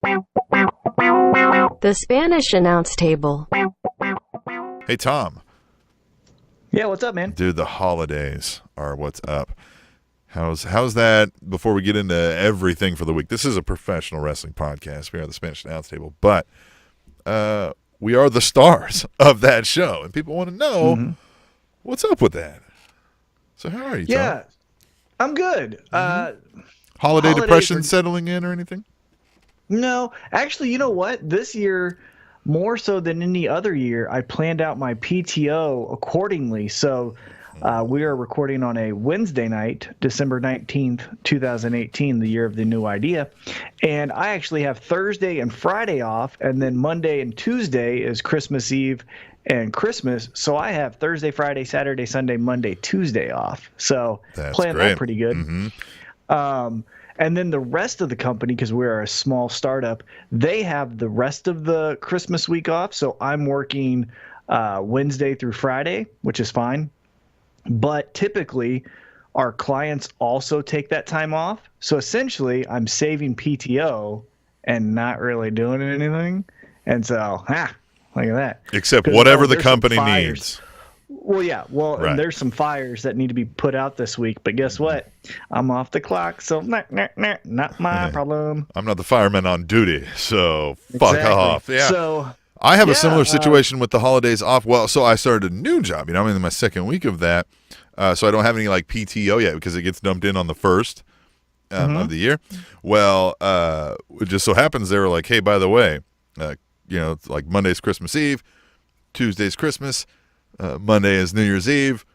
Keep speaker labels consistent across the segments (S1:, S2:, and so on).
S1: The Spanish announce table.
S2: Hey, Tom.
S3: Yeah, what's up, man?
S2: Dude, the holidays are what's up. How's that before we get into everything for the week? This is a professional wrestling podcast. We are the Spanish announce table, but we are the stars of that show, and people want to know what's up with that. So how are you, Tom?
S3: Yeah, I'm good.
S2: Holiday depression settling in or anything?
S3: No, actually, you know what? This year, more so than any other year, I planned out my PTO accordingly. So we are recording on a Wednesday night, December 19th, 2018, the year of the new idea. And I actually have Thursday and Friday off, and then Monday and Tuesday is Christmas Eve and Christmas. So I have Thursday, Friday, Saturday, Sunday, Monday, Tuesday off. So playing that pretty good. And then the rest of the company, because we're a small startup, they have the rest of the Christmas week off. So I'm working Wednesday through Friday, which is fine. But typically, our clients also take that time off. So essentially, I'm saving PTO and not really doing anything. And so, look at that.
S2: Except whatever the company needs.
S3: Well, yeah. Well,
S2: Right.
S3: And there's some fires that need to be put out this week. But guess what? I'm off the clock, so not my problem.
S2: I'm not the fireman on duty, so fuck off. Yeah.
S3: So
S2: I have a similar situation with the holidays off. Well, so I started a new job. I'm in my second week of that, so I don't have any like PTO yet because it gets dumped in on the first of the year. Well, it just so happens they were like, hey, by the way, it's like Monday's Christmas Eve, Tuesday's Christmas, Monday is New Year's Eve,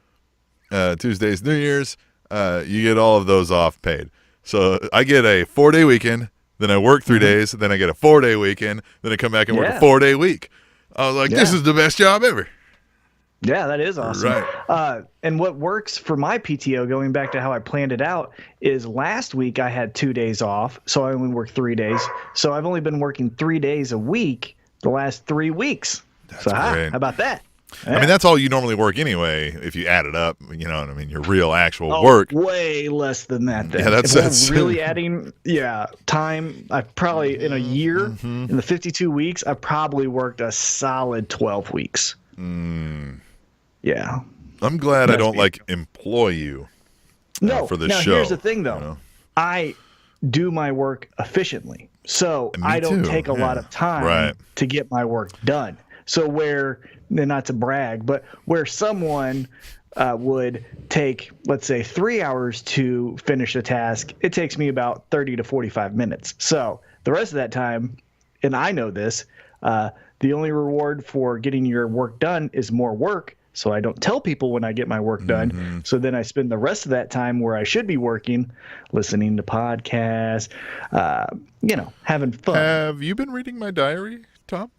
S2: Tuesday's New Year's. You get all of those off paid. So I get a 4-day weekend. Then I work 3 days, then I get a 4-day weekend, then I come back and work a 4-day week. I was like, this is the best job ever.
S3: Yeah, that is awesome.
S2: Right.
S3: And what works for my PTO, going back to how I planned it out, is last week I had 2 days off, so I only worked 3 days. So I've only been working 3 days a week the last 3 weeks.
S2: That's
S3: so
S2: great.
S3: How about that?
S2: Yeah. I mean, that's all you normally work anyway, if you add it up, you know what I mean, your real actual
S3: Oh,
S2: work.
S3: Way less than that. Then.
S2: Yeah, that's
S3: really adding, time. I've probably, in a year, in the 52 weeks, I've probably worked a solid 12 weeks. Yeah.
S2: I'm glad I don't, employ you for this show.
S3: Here's the thing, though. I do my work efficiently. So I don't take a lot of time to get my work done. So not to brag, but where someone would take, let's say, 3 hours to finish a task, it takes me about 30 to 45 minutes. So the rest of that time, and I know this, the only reward for getting your work done is more work. So I don't tell people when I get my work done. So then I spend the rest of that time where I should be working, listening to podcasts, having fun.
S2: Have you been reading my diary, Tom?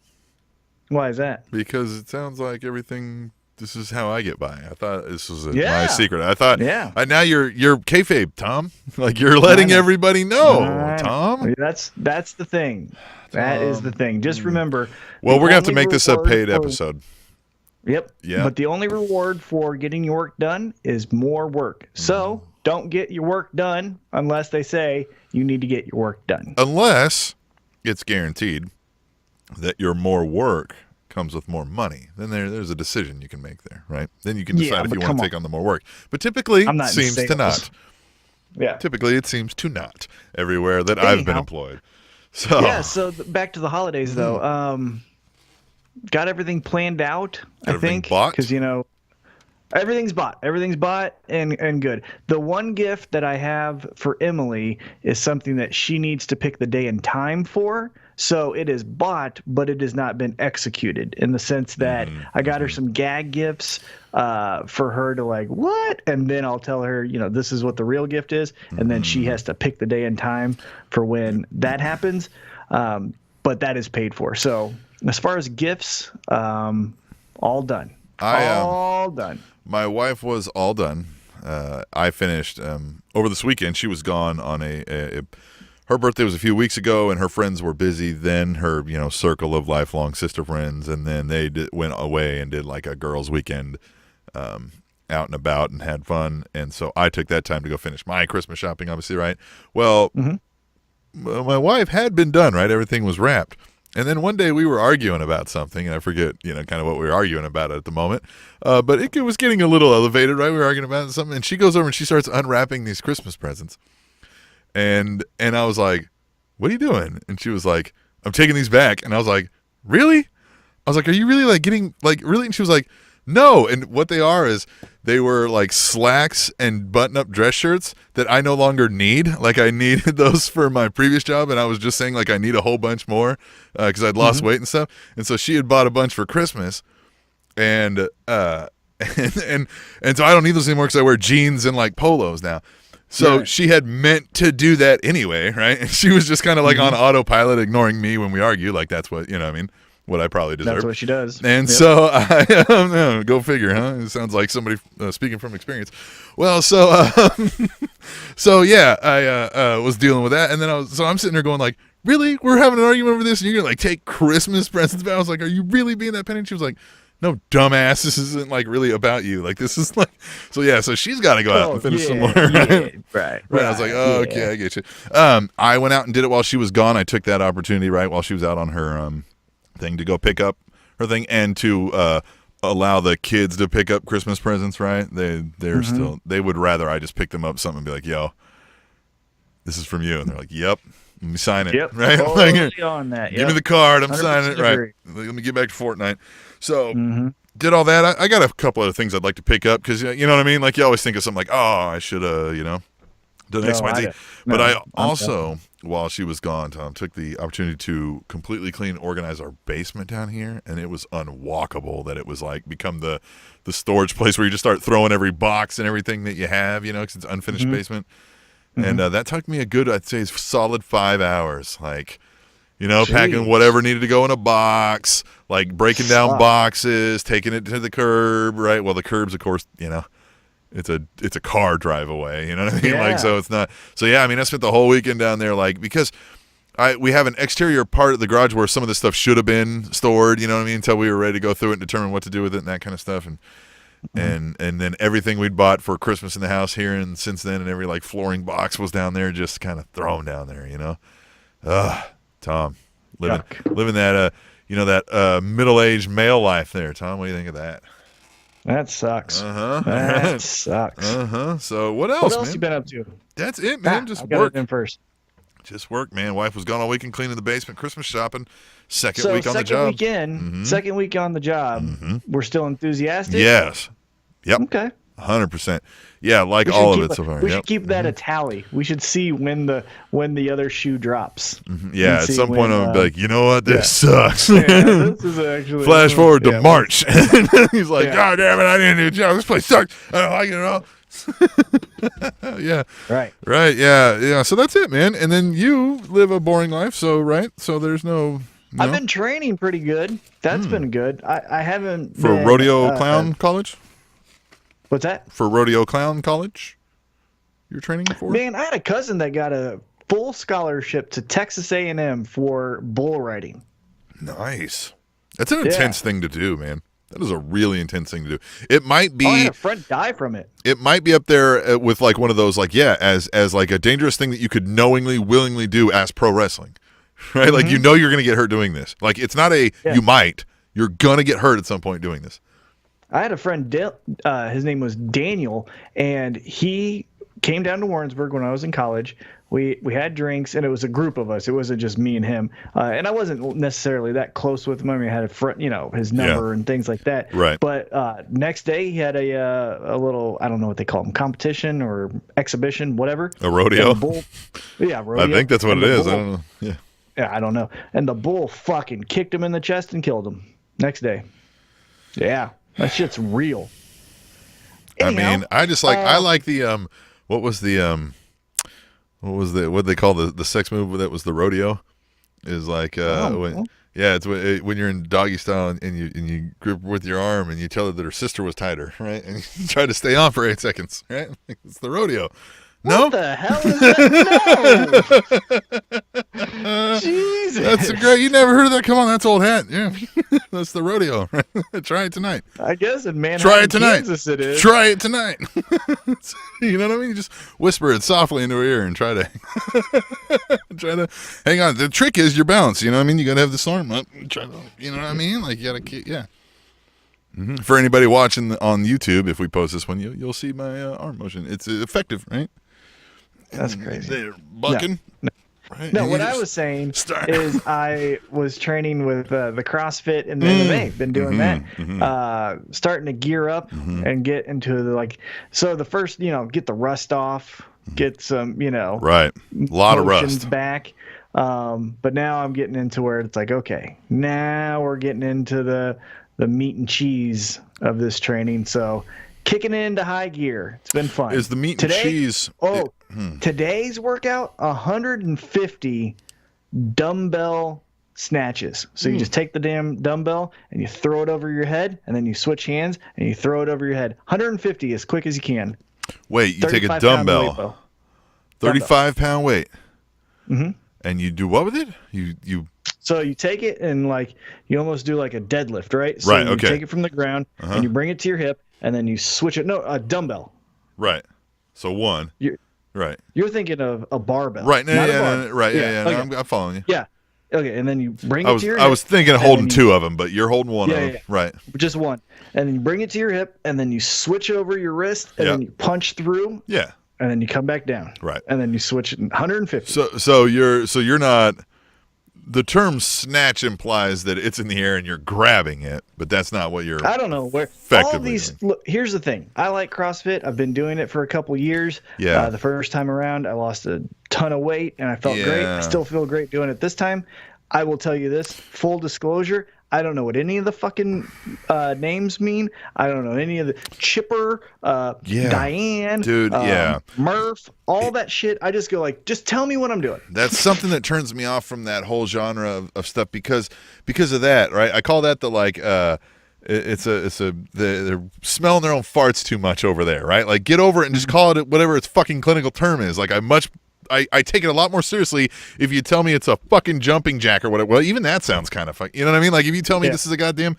S3: Why is that?
S2: Because it sounds like everything. This is how I get by. I thought this was my secret. I thought, now you're kayfabe, Tom. Like you're letting everybody know, Tom.
S3: That's the thing. That is the thing. Just remember.
S2: Well, we're gonna have to make this a paid episode.
S3: Yep.
S2: Yeah.
S3: But the only reward for getting your work done is more work. So don't get your work done unless they say you need to get your work done.
S2: Unless it's guaranteed that your more work comes with more money. Then there's a decision you can make there, right? Then you can decide if you want to take on the more work. But typically it seems to not.
S3: Yeah.
S2: Typically it seems to not everywhere that I've been employed. So
S3: so back to the holidays though. Got everything planned out, I think.
S2: Bought?
S3: Because everything's bought. Everything's bought and good. The one gift that I have for Emily is something that she needs to pick the day and time for. So it is bought, but it has not been executed in the sense that I got her some gag gifts for her to what? And then I'll tell her, this is what the real gift is. And then she has to pick the day and time for when that happens. But that is paid for. So as far as gifts, all done. All done.
S2: My wife was all done. I finished over this weekend. She was gone on her birthday was a few weeks ago, and her friends were busy then, her circle of lifelong sister friends, and then they went away and did like a girls' weekend out and about and had fun. And so I took that time to go finish my Christmas shopping, obviously, right? Well, my wife had been done, right? Everything was wrapped. And then one day we were arguing about something, and I forget, kind of what we were arguing about at the moment. But it was getting a little elevated, right? We were arguing about something, and she goes over and she starts unwrapping these Christmas presents. And I was like, "What are you doing?" And she was like, "I'm taking these back." And I was like, "Really?" I was like, "Are you really like getting like really?" And she was like, "No." And what they are is they were like slacks and button-up dress shirts that I no longer need. Like I needed those for my previous job, and I was just saying like I need a whole bunch more because I'd lost weight and stuff. And so she had bought a bunch for Christmas, and and so I don't need those anymore because I wear jeans and like polos now. So she had meant to do that anyway, right? And she was just kind of like on autopilot, ignoring me when we argue. Like that's what I mean. What I probably deserve.
S3: That's what she does.
S2: And so I go figure, huh? It sounds like somebody speaking from experience. Well, so yeah, I was dealing with that, and then I'm sitting there going like, really? We're having an argument over this, and you're gonna like take Christmas presents back? I was like, are you really being that petty? And she was like, no, dumbass, this isn't like really about you. Like this is like, so she's got to go out and finish some more. Right. I was like, oh, okay, I get you. I went out and did it while she was gone. I took that opportunity right while she was out on her thing to go pick up her thing and to allow the kids to pick up Christmas presents. Right? They're still, they would rather I just pick them up something and be like, yo, this is from you, and they're like, yep. Let me sign it.
S3: Yep.
S2: Right?
S3: Totally on that.
S2: Give me the card. I'm signing it. Right. Let me get back to Fortnite. So did all that. I got a couple other things I'd like to pick up because you know what I mean. Like you always think of something like, oh, I should done X, Y, Z. But I also, while she was gone, Tom, took the opportunity to completely clean, organize our basement down here, and it was unwalkable. That it was like become the storage place where you just start throwing every box and everything that you have, because it's unfinished basement. And that took me a good, I'd say, solid 5 hours. Like, packing whatever needed to go in a box, like breaking down boxes, taking it to the curb, right? Well, the curbs, of course, it's a car drive away, you know what I mean? Like, so it's not, so yeah, I mean, I spent the whole weekend down there, like, because we have an exterior part of the garage where some of this stuff should have been stored, you know what I mean? Until we were ready to go through it and determine what to do with it and that kind of stuff. And then everything we'd bought for Christmas in the house here and since then, and every like flooring box was down there, just kind of thrown down there, Tom, living that, that middle-aged male life there. Tom, what do you think of that?
S3: That sucks. That sucks.
S2: So what else,
S3: man?
S2: You
S3: been up to?
S2: That's it, man. Just
S3: work. In first.
S2: Just work, man. Wife was gone all weekend cleaning the basement, Christmas shopping. Second week on the job.
S3: Second week on the job. We're still enthusiastic?
S2: Yes. Yep.
S3: Okay.
S2: 100%. Yeah, like all of it so far.
S3: We should keep that a tally. We should see when the other shoe drops.
S2: Yeah, at some point I'm be like, you know what, this sucks.
S3: This is actually
S2: flash forward to March. He's like, God damn it, I need a new job. This place sucks. I don't like it at all. Yeah. Right. Yeah. So that's it, man. And then you live a boring life. So there's no.
S3: I've been training pretty good. That's been good. I haven't
S2: for rodeo clown college.
S3: What's that?
S2: For rodeo clown college? You're training for?
S3: Man, I had a cousin that got a full scholarship to Texas A&M for bull riding.
S2: Nice. That's an intense thing to do, man. That is a really intense thing to do. It might be.
S3: I had a friend die from it.
S2: It might be up there with like one of those, like, as like a dangerous thing that you could knowingly, willingly do as pro wrestling, right? Like, you're going to get hurt doing this. Like, it's not you might. You're going to get hurt at some point doing this.
S3: I had a friend, his name was Daniel, and he came down to Warrensburg when I was in college. We had drinks, and it was a group of us. It wasn't just me and him. And I wasn't necessarily that close with him. I mean, I had a friend, his number and things like that.
S2: Right.
S3: But next day, he had a little, I don't know what they call them, competition or exhibition, whatever.
S2: A rodeo?
S3: Rodeo.
S2: I think that's what it is. I don't know. Yeah.
S3: Yeah, I don't know. And the bull fucking kicked him in the chest and killed him next day. Yeah. That shit's real. Anyhow,
S2: I mean, I just like I like the what did they call the sex move that was the rodeo? Is like when you're in doggy style and you grip with your arm and you tell her that her sister was tighter, right? And you try to stay on for 8 seconds, right? It's the rodeo. No?
S3: What the hell is that? No. Jesus.
S2: That's great. You never heard of that? Come on, that's old hat. Yeah. That's the rodeo. Try it tonight.
S3: I guess in Manhattan,
S2: Try it tonight.
S3: Kansas it is.
S2: Try it tonight. You know what I mean? Just whisper it softly into her ear and try to hang on. The trick is your balance. You know what I mean? You got to have this arm up. Try to, you know what I mean? Like you got to, yeah. Mm-hmm. For anybody watching on YouTube, if we post this one, you'll see my arm motion. It's effective, right?
S3: That's crazy.
S2: They're bucking.
S3: No.
S2: Right?
S3: No,
S2: And
S3: what
S2: you
S3: I
S2: just
S3: was saying
S2: start.
S3: is I was training with the CrossFit and the MMA. Been doing that. Starting to gear up and get into so the first, get the rust off, get some,
S2: Right. A lot of
S3: motions
S2: rust.
S3: back. But now I'm getting into where it's like, okay, now we're getting into the meat and cheese of this training. So kicking it into high gear. It's been fun.
S2: Is the meat and cheese?
S3: Today's workout, 150 dumbbell snatches. So you just take the damn dumbbell and you throw it over your head, and then you switch hands and you throw it over your head. 150 as quick as you can.
S2: Wait, you take a
S3: 35
S2: dumbbell,
S3: pound
S2: 35-pound weight, and you do what with it? You
S3: So you take it and you almost do like a deadlift, right? So
S2: Right,
S3: you
S2: okay.
S3: take it from the ground and you bring it to your hip, and then you switch it. No, a dumbbell.
S2: right. So one. Right.
S3: You're thinking of a barbell.
S2: Right. No,
S3: not a
S2: yeah,
S3: bar.
S2: no, right. Yeah.
S3: Okay.
S2: No, I'm following you.
S3: Yeah. Okay, and then you bring
S2: I
S3: it
S2: was
S3: to your
S2: I
S3: hip.
S2: was thinking of
S3: and
S2: holding
S3: then
S2: two of them, but you're holding one of them.
S3: Yeah.
S2: Right.
S3: Just one. And then you bring it to your hip, and then you switch over your wrist, and then you punch through,
S2: Yeah.
S3: and then you come back down.
S2: Right.
S3: And then you switch it 150.
S2: So you're not. The term snatch implies that it's in the air and you're grabbing it, but that's not what you're.
S3: I don't know where all of
S2: effectively
S3: these. Look, here's the thing. I like CrossFit. I've been doing it for a couple years.
S2: Yeah.
S3: The first time around, I lost a ton of weight, and I felt great. I
S2: Yeah.
S3: still feel great doing it this time. I will tell you this, full disclosure, I don't know what any of the fucking names mean. I don't know any of the Chipper, Diane,
S2: Dude, yeah.
S3: Murph, all that shit. I just go just tell me what I'm doing.
S2: That's something that turns me off from that whole genre of stuff because of that, right? I call that the they're smelling their own farts too much over there, right? Like get over it and just call it whatever its fucking clinical term is. Like I take it a lot more seriously if you tell me it's a fucking jumping jack or whatever. Well, even that sounds kind of fun. You know what I mean? Like if you tell me this is a goddamn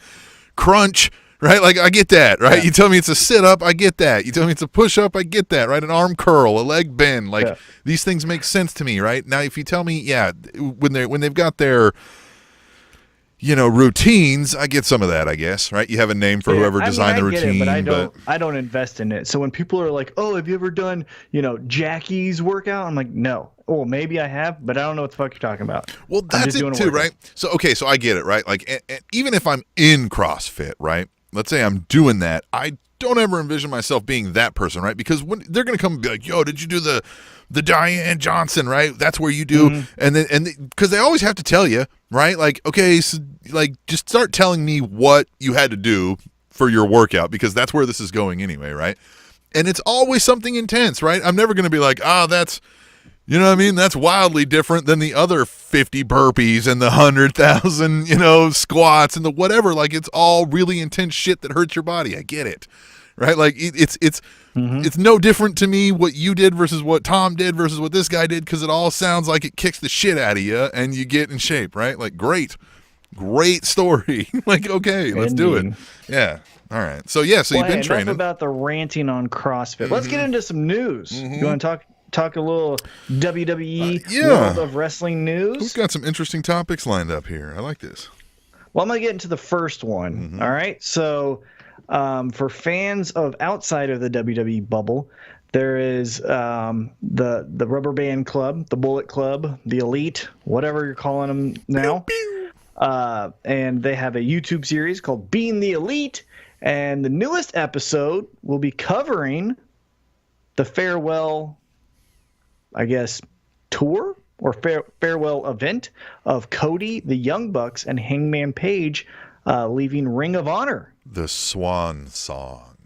S2: crunch, right? Like I get that, right? Yeah. You tell me it's a sit up, I get that. You tell me it's a push up, I get that, right? An arm curl, a leg bend, these things make sense to me, right? Now, if you tell me, when they've got their routines, I get some of that, I guess, right? You have a name for whoever designed the routine,
S3: I don't invest in it. So when people are like, "Oh, have you ever done, Jackie's workout?" I'm like, "No." Oh, maybe I have, but I don't know what the fuck you're talking about.
S2: Well, that's it too, right? So I get it, right? Like, and even if I'm in CrossFit, right? Let's say I'm doing that, I don't ever envision myself being that person, right? Because when they're gonna come and be like, "Yo, did you do the Diane Johnson?" Right? That's where you do, and because they always have to tell you, right? Like, okay, so just start telling me what you had to do for your workout because that's where this is going anyway, right? And it's always something intense, right? I'm never gonna be like, that's. You know what I mean? That's wildly different than the other 50 burpees and the 100,000, squats and the whatever. Like it's all really intense shit that hurts your body. I get it, right? Like it's no different to me what you did versus what Tom did versus what this guy did because it all sounds like it kicks the shit out of you and you get in shape, right? Like great story. Like okay, let's do it. Yeah. All right. So you've been training.
S3: Enough about the ranting on CrossFit. Let's get into some news. You want to talk a little WWE World of Wrestling news?
S2: We've got some interesting topics lined up here. I like this.
S3: Well, I'm going to get into the first one. All right. So for fans of outside of the WWE bubble, there is the Rubber Band Club, the Bullet Club, the Elite, whatever you're calling them now. And they have a YouTube series called Being the Elite. And the newest episode will be covering the farewell, I guess, tour or farewell event of Cody, the Young Bucks, and Hangman Page leaving Ring of Honor.
S2: The Swan Song.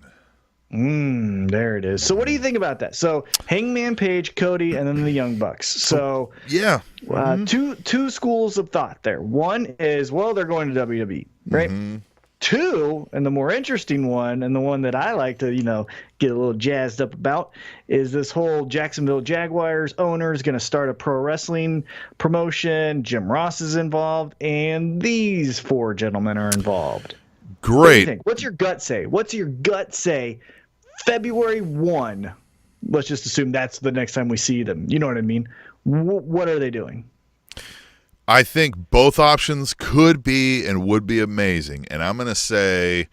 S3: There it is. So what do you think about that? So Hangman Page, Cody, and then the Young Bucks. So two schools of thought there. One is, well, they're going to WWE, right? two, and the more interesting one, and the one that I like to, get a little jazzed up about, is this whole Jacksonville Jaguars owner is going to start a pro wrestling promotion. Jim Ross is involved, and these four gentlemen are involved.
S2: Great.
S3: What do you think? What's your gut say? What's your gut say? February 1. Let's just assume that's the next time we see them. You know what I mean? What are they doing?
S2: I think both options could be and would be amazing. And I'm going to say,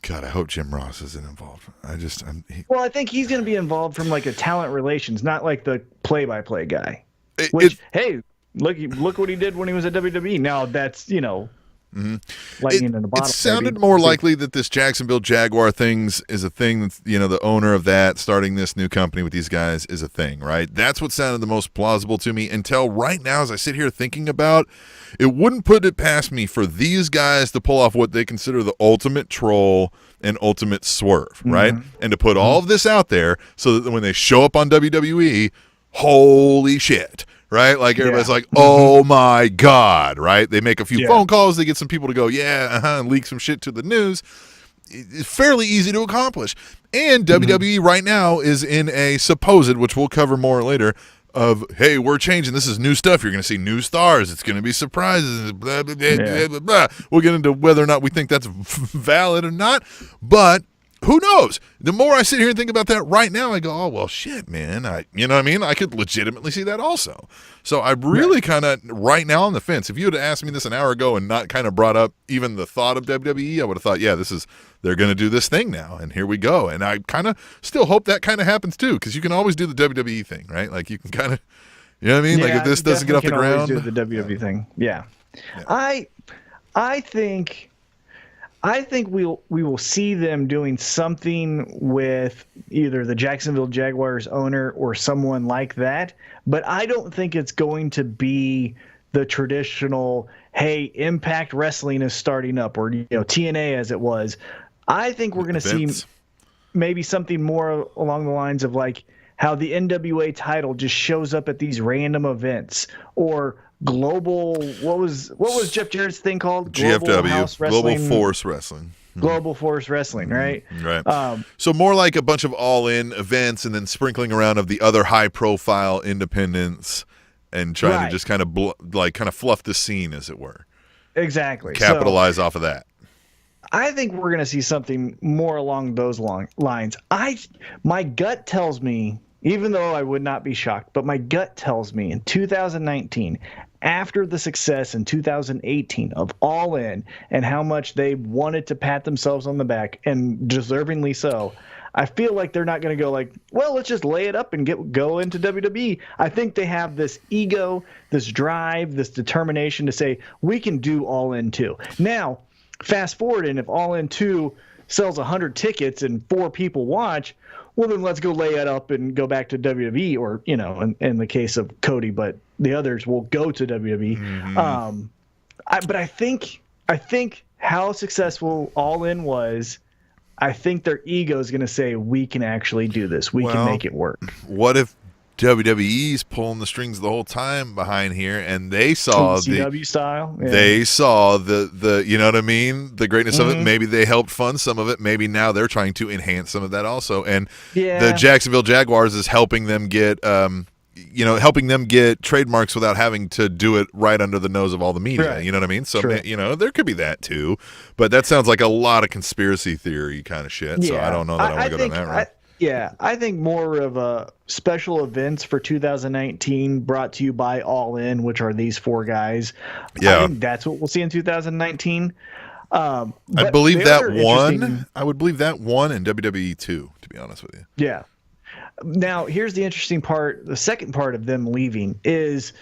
S2: God, I hope Jim Ross isn't involved.
S3: Well, I think he's going to be involved from like a talent relations, not like the play-by-play guy. Hey, look what he did when he was at WWE. Now that's, lightning in the bottle.
S2: It sounded more likely that this Jacksonville Jaguar things is a thing that's, the owner of that starting this new company with these guys is a thing, right? That's what sounded the most plausible to me until right now, as I sit here thinking about, it wouldn't put it past me for these guys to pull off what they consider the ultimate troll and ultimate swerve, right? And to put all of this out there so that when they show up on WWE, holy shit. Right? Like everybody's like, oh my God, right? They make a few phone calls, they get some people to go, and leak some shit to the news. It's fairly easy to accomplish. And WWE right now is in a supposed, which we'll cover more later, of, hey, we're changing. This is new stuff. You're going to see new stars. It's going to be surprises. Blah, blah, blah, blah, blah, blah. We'll get into whether or not we think that's valid or not. But who knows? The more I sit here and think about that right now, I go, oh, well, shit, man. You know what I mean? I could legitimately see that also. So I'm really kind of right now on the fence. If you had asked me this an hour ago and not kind of brought up even the thought of WWE, I would have thought, yeah, they're going to do this thing now, and here we go. And I kind of still hope that kind of happens too, because you can always do the WWE thing, right? Like you can kind of, you know what I mean? Like if this doesn't get off the ground.
S3: Do the WWE thing. Yeah. I think we will see them doing something with either the Jacksonville Jaguars owner or someone like that, but I don't think it's going to be the traditional, hey, Impact Wrestling is starting up, or TNA as it was. I think we're going to see maybe something more along the lines of like how the NWA title just shows up at these random events, or global, what was Jeff Jarrett's thing called?
S2: GFW, Global Force Wrestling.
S3: Global Force Wrestling, right?
S2: Right. So more like a bunch of all-in events and then sprinkling around of the other high-profile independents and trying to just kind of fluff the scene, as it were.
S3: Exactly.
S2: Capitalize off of that.
S3: I think we're going to see something more along those lines. My gut tells me, even though I would not be shocked, but my gut tells me in 2019, after the success in 2018 of All In and how much they wanted to pat themselves on the back, and deservingly so, I feel like they're not going to go like, well, let's just lay it up and go into WWE. I think they have this ego, this drive, this determination to say, we can do All In too. Now, fast forward, and if All In 2 sells 100 tickets and 4 people watch, well, then let's go lay it up and go back to WWE, or, in the case of Cody, but the others will go to WWE. But I think how successful All In was, I think their ego is going to say, we can actually do this. We can make it work.
S2: What if WWE's pulling the strings the whole time behind here, and they saw
S3: CW style. Yeah.
S2: They saw the you know what I mean, the greatness of it. Maybe they helped fund some of it. Maybe now they're trying to enhance some of that also. And the Jacksonville Jaguars is helping them get trademarks without having to do it right under the nose of all the media. Right. You know what I mean? So there could be that too. But that sounds like a lot of conspiracy theory kind of shit. Yeah. So I don't know that I want to go down that route.
S3: I think more of a special events for 2019 brought to you by All In, which are these 4 guys. Yeah. I think that's what we'll see in 2019.
S2: I believe that one. I would believe that one in WWE 2, to be honest with you.
S3: Yeah. Now, here's the interesting part. The second part of them leaving is,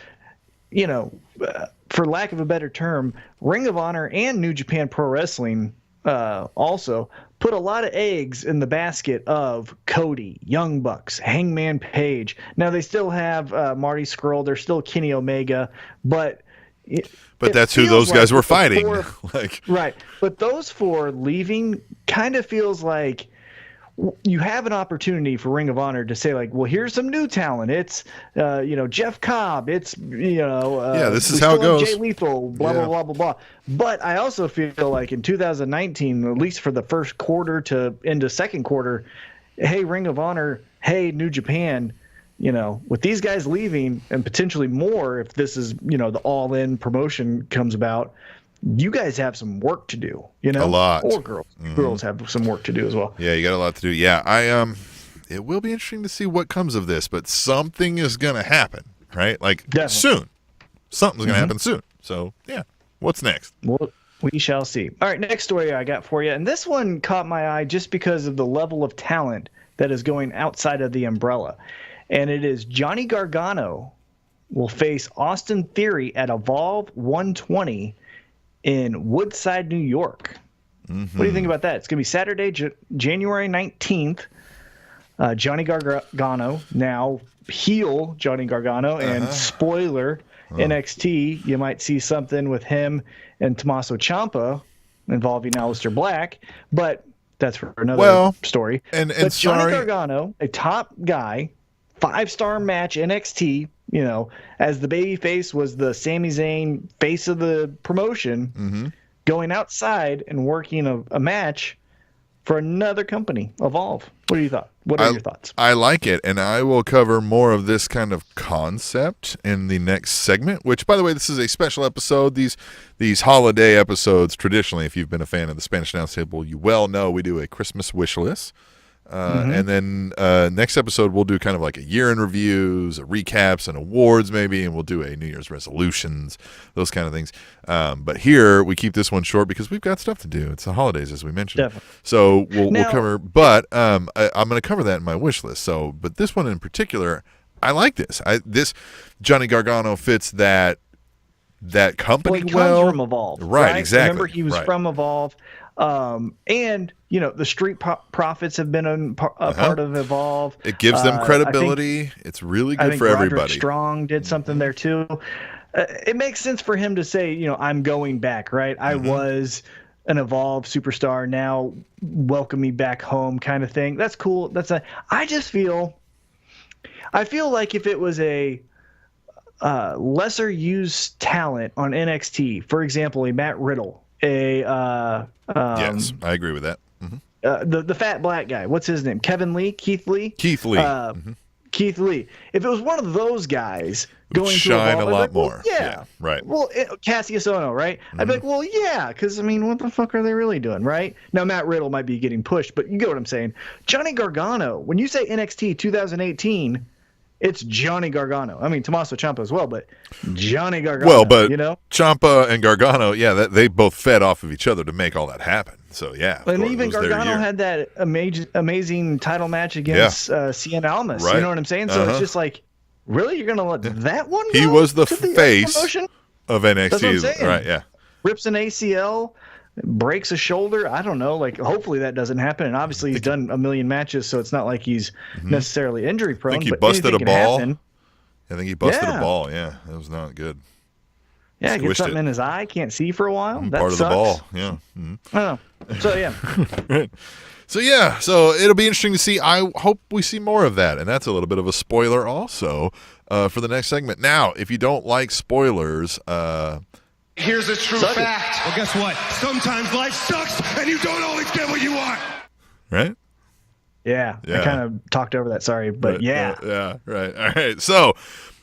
S3: for lack of a better term, Ring of Honor and New Japan Pro Wrestling also put a lot of eggs in the basket of Cody, Young Bucks, Hangman Page. Now they still have Marty Scurll. They're still Kenny Omega, but
S2: that's who those guys were fighting.
S3: Right. But those 4 leaving kind of feels like, you have an opportunity for Ring of Honor to say, like, well, here's some new talent. It's, Jeff Cobb. It's,
S2: this is
S3: we
S2: how it
S3: still have
S2: goes.
S3: Jay Lethal, blah, blah, blah, blah, blah. But I also feel like in 2019, at least for the first quarter to into second quarter, hey, Ring of Honor, hey, New Japan, with these guys leaving and potentially more if this is, the all-in promotion comes about, you guys have some work to do,
S2: A lot.
S3: or girls. Girls have some work to do as well.
S2: Yeah, you got a lot to do. Yeah, it will be interesting to see what comes of this, but something is going to happen, right? Like
S3: Definitely.
S2: soon. Something's going to happen soon. So, yeah. What's next?
S3: Well, we shall see. All right, next story I got for you. And this one caught my eye just because of the level of talent that is going outside of the umbrella. And it is Johnny Gargano will face Austin Theory at Evolve 120 in Woodside, New York. What do you think about that? It's going to be Saturday, January 19th. Johnny Gargano, now heel Johnny Gargano, and spoiler, NXT, you might see something with him and Tommaso Ciampa involving Aleister Black, but that's for another story.
S2: And
S3: but Johnny
S2: sorry,
S3: Gargano, a top guy, 5-star match NXT, as the babyface was the Sami Zayn face of the promotion, going outside and working a match for another company, Evolve. What are your thoughts?
S2: I like it, and I will cover more of this kind of concept in the next segment, which, by the way, this is a special episode. These holiday episodes, traditionally, if you've been a fan of the Spanish Announce Table, you well know we do a Christmas wish list. And then next episode, we'll do kind of like a year in reviews, recaps, and awards maybe, and we'll do a New Year's resolutions, those kind of things. But here, we keep this one short because we've got stuff to do. It's the holidays, as we mentioned.
S3: Definitely.
S2: So we'll cover, but I'm going to cover that in my wish list. So, but this one in particular, I like this. This Johnny Gargano fits that company
S3: he
S2: well.
S3: comes from Evolve.
S2: Right, exactly.
S3: Remember, he was from Evolve. And the Street Profits have been a part of Evolve.
S2: It gives them credibility. It's really good for
S3: Roderick
S2: everybody.
S3: Strong did something there too. It makes sense for him to say, I'm going back, right? I was an Evolve superstar. Now welcome me back home, kind of thing. That's cool. I feel like if it was a lesser used talent on NXT, for example, a Matt Riddle, yes,
S2: I agree with that.
S3: The fat black guy, what's his name? Keith Lee.
S2: Keith Lee.
S3: If it was one of those guys going
S2: shine
S3: to Evolve,
S2: a lot more.
S3: Yeah,
S2: right.
S3: Well, Cassius Ohno, right? I'd be like, well, yeah, because what the fuck are they really doing, right? Now Matt Riddle might be getting pushed, but you get what I'm saying. Johnny Gargano. When you say NXT 2018. It's Johnny Gargano. Tommaso Ciampa as well, but Johnny Gargano.
S2: Well, but Ciampa and Gargano, they both fed off of each other to make all that happen. So yeah,
S3: and even Gargano had that amazing title match against Cien Almas.
S2: Right.
S3: You know what I'm saying? So it's just like, really, you're gonna let that one go?
S2: He was the face
S3: promotion?
S2: of NXT,
S3: That's what I'm saying.
S2: right? Yeah,
S3: rips an ACL. Breaks a shoulder. I don't know. Hopefully that doesn't happen. And obviously he's done a million matches, so it's not like he's necessarily injury prone.
S2: I think he
S3: but
S2: busted a ball.
S3: Happen.
S2: I think he busted a ball. Yeah, that was not good.
S3: Yeah, get something in his eye. Can't see for a while. That
S2: part
S3: sucks.
S2: of the ball. Yeah.
S3: I don't know. So yeah.
S2: Right. So it'll be interesting to see. I hope we see more of that, and that's a little bit of a spoiler also for the next segment. Now, if you don't like spoilers,
S4: here's a true fact. Well, guess what? Sometimes life sucks, and you don't always get what you want.
S2: Right?
S3: Yeah. I kind of talked over that. Sorry, but
S2: right,
S3: yeah.
S2: Right. All right. So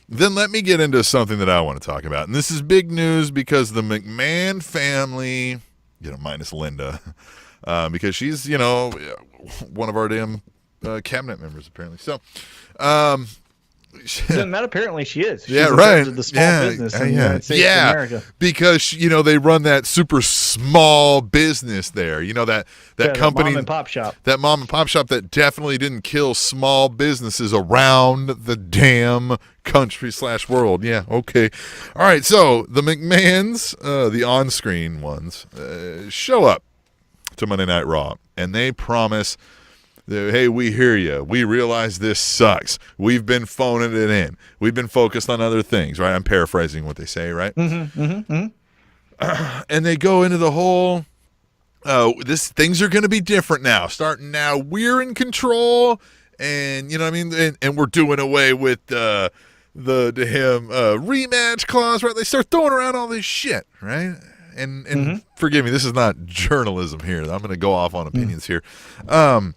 S2: then let me get into something that I want to talk about, and this is big news because the McMahon family, minus Linda, because she's one of our damn cabinet members apparently. So.
S3: That apparently she is. She's
S2: in
S3: charge of the small business in the United States of America.
S2: Because they run that super small business there. That company,
S3: mom and pop shop.
S2: That mom and pop shop that definitely didn't kill small businesses around the damn country/world. Yeah, okay, all right. So the McMahons, the on-screen ones, show up to Monday Night Raw, and they promise. Hey, we hear you. We realize this sucks. We've been phoning it in. We've been focused on other things, right? I'm paraphrasing what they say, right? And they go into the whole things are going to be different now. Starting now, we're in control, and you know what I mean. And we're doing away with the rematch clause. Right? They start throwing around all this shit, right? And forgive me, this is not journalism here. I'm going to go off on opinions here. I'm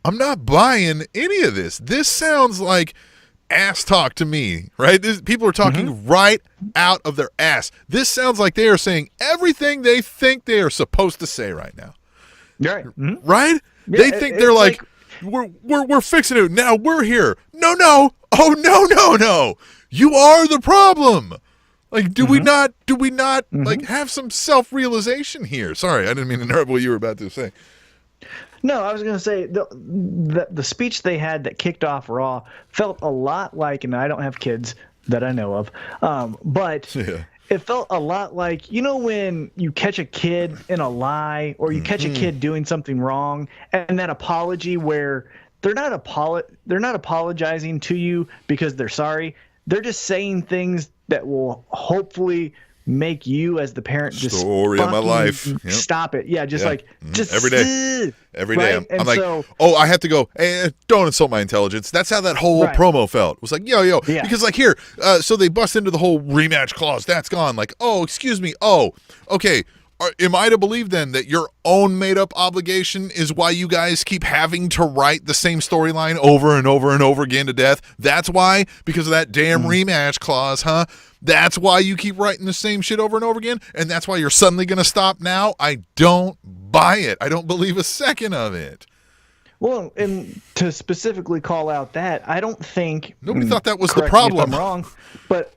S2: not buying any of this. This sounds like ass talk to me, right? People are talking right out of their ass. This sounds like they are saying everything they think they are supposed to say right now.
S3: Right.
S2: Right?
S3: Yeah,
S2: they think they're like we're fixing it. Now we're here. No. Oh, no. You are the problem. Like, do we not like have some self-realization here? Sorry, I didn't mean to interrupt what you were about to say.
S3: No, I was going to say the speech they had that kicked off Raw felt a lot like, and I don't have kids that I know of, but it felt a lot like, you know, when you catch a kid in a lie or you catch a kid doing something wrong, and that apology where they're not apologizing to you because they're sorry. They're just saying things that will hopefully make you as the parent just
S2: story of my life. Yep.
S3: Stop it. Yeah, just
S2: every day.
S3: Right?
S2: I'm like, I have to go. Hey, don't insult my intelligence. That's how that whole promo felt. It was like, yo,
S3: yeah.
S2: Because like here, so they bust into the whole rematch clause. That's gone. Like, oh, excuse me. Oh, okay. Am I to believe then that your own made-up obligation is why you guys keep having to write the same storyline over and over and over again to death? That's why? Because of that damn rematch clause, huh? That's why you keep writing the same shit over and over again? And that's why you're suddenly going to stop now? I don't buy it. I don't believe a second of it.
S3: Well, and to specifically call out that, I don't think...
S2: Nobody thought that was the
S3: correct me
S2: problem.
S3: if I'm wrong, but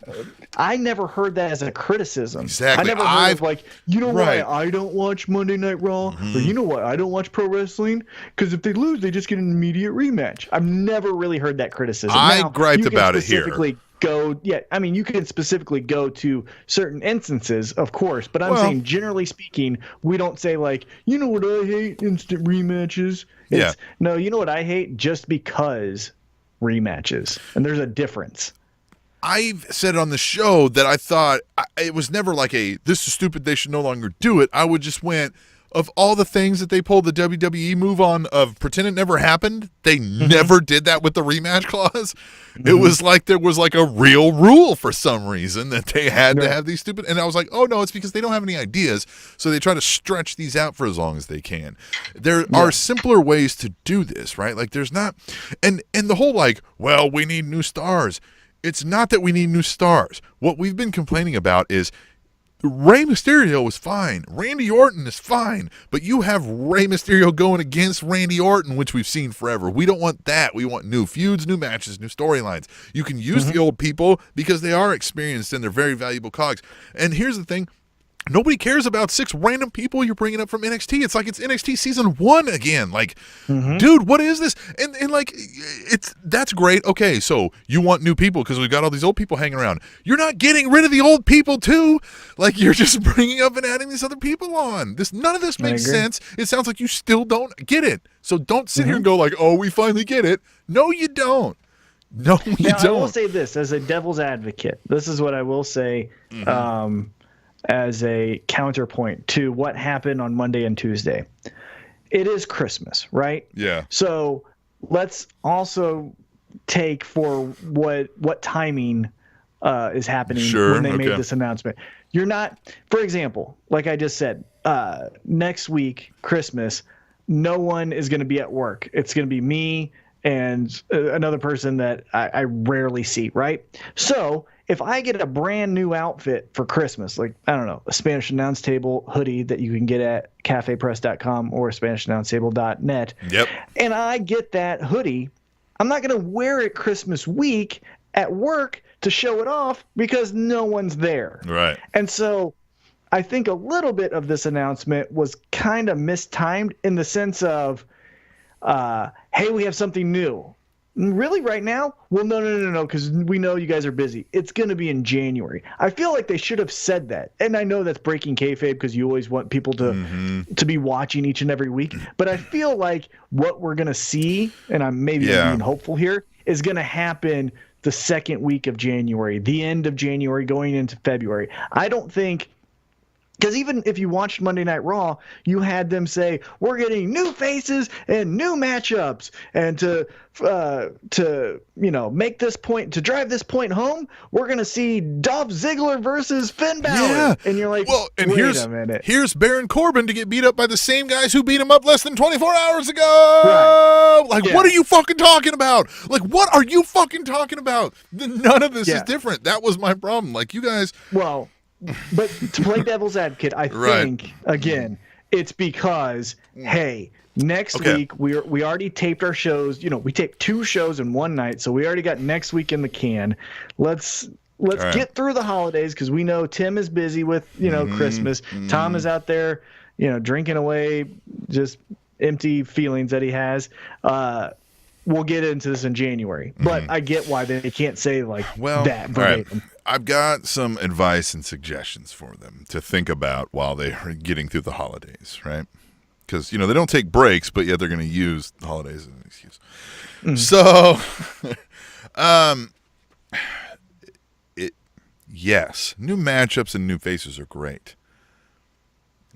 S3: I never heard that as a criticism.
S2: Exactly.
S3: I never heard of like, you know
S2: Right.
S3: why I don't watch Monday Night Raw? Or you know what, I don't watch pro wrestling? Because if they lose, they just get an immediate rematch. I've never really heard that criticism.
S2: I
S3: Now,
S2: griped
S3: you can
S2: about it here.
S3: specifically you can specifically go to certain instances, of course, but I'm
S2: Well-
S3: saying generally speaking, we don't say like, you know what I hate? Instant rematches. No, you know what I hate? Just because rematches. And there's a difference.
S2: I've said on the show that I thought it was never like this is stupid, they should no longer do it. I would just went, of all the things that they pulled the WWE move on of pretend it never happened, they never did that with the rematch clause. It was like there was like a real rule for some reason that they had to have these stupid, and I was like, oh no, it's because they don't have any ideas, so they try to stretch these out for as long as they can. There are simpler ways to do this, right? Like there's not, and the whole like, well, we need new stars. It's not that we need new stars. What we've been complaining about is Rey Mysterio is fine. Randy Orton is fine. But you have Rey Mysterio going against Randy Orton, which we've seen forever. We don't want that. We want new feuds, new matches, new storylines. You can use the old people because they are experienced and they're very valuable cogs. And here's the thing. Nobody cares about 6 random people you're bringing up from NXT. It's like it's NXT season 1 again. Like, dude, what is this? And like, that's great. Okay, so you want new people because we've got all these old people hanging around. You're not getting rid of the old people too. Like, you're just bringing up and adding these other people on. None of this makes sense. It sounds like you still don't get it. So don't sit here and go like, oh, we finally get it. No, you don't. No, you don't.
S3: I will say this as a devil's advocate. This is what I will say. As a counterpoint to what happened on Monday and Tuesday. It is Christmas, right?
S2: Yeah.
S3: So let's also take for what timing is happening when they made this announcement. You're not, for example, like I just said, next week, Christmas, no one is going to be at work. It's going to be me and another person that I rarely see, right? So if I get a brand new outfit for Christmas, like, I don't know, a Spanish Announce Table hoodie that you can get at cafepress.com or SpanishAnnounceTable.net, and I get that hoodie, I'm not going to wear it Christmas week at work to show it off because no one's there.
S2: Right.
S3: And so I think a little bit of this announcement was kind of mistimed in the sense of, hey, we have something new. Really, right now? Well, no, because we know you guys are busy. It's going to be in January. I feel like they should have said that. And I know that's breaking kayfabe because you always want people to be watching each and every week. But I feel like what we're going to see, and I'm maybe being hopeful here, is going to happen the second week of January, the end of January, going into February. I don't think Because even if you watched Monday Night Raw, you had them say, we're getting new faces and new matchups. And to make this point, to drive this point home, we're going to see Dolph Ziggler versus Finn Balor.
S2: Yeah.
S3: And you're like,
S2: well, and
S3: wait a minute.
S2: Here's Baron Corbin to get beat up by the same guys who beat him up less than 24 hours ago. Right. Like, what are you fucking talking about? Like, what are you fucking talking about? None of this is different. That was my problem. Like, you guys.
S3: Well, but to play devil's advocate, I think, again, it's because, hey, next week we already taped our shows. We taped 2 shows in one night, so we already got next week in the can. Let's get through the holidays, because we know Tim is busy with, Christmas. Tom is out there, drinking away just empty feelings that he has. We'll get into this in January, but I get why they can't say that verbatim.
S2: Right. I've got some advice and suggestions for them to think about while they are getting through the holidays, right? Because, they don't take breaks, but yet they're going to use the holidays as an excuse. So, yes, new matchups and new faces are great.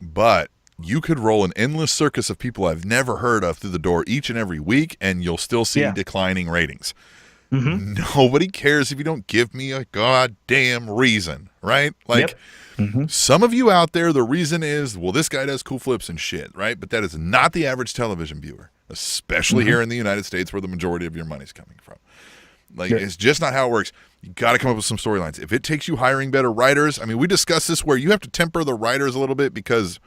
S2: But you could roll an endless circus of people I've never heard of through the door each and every week, and you'll still see declining ratings. Nobody cares if you don't give me a goddamn reason, right? Like, some of you out there, the reason is, well, this guy does cool flips and shit, right? But that is not the average television viewer, especially here in the United States, where the majority of your money's coming from. Like, it's just not how it works. You got to come up with some storylines. If it takes you hiring better writers, I mean, we discussed this where you have to temper the writers a little bit, because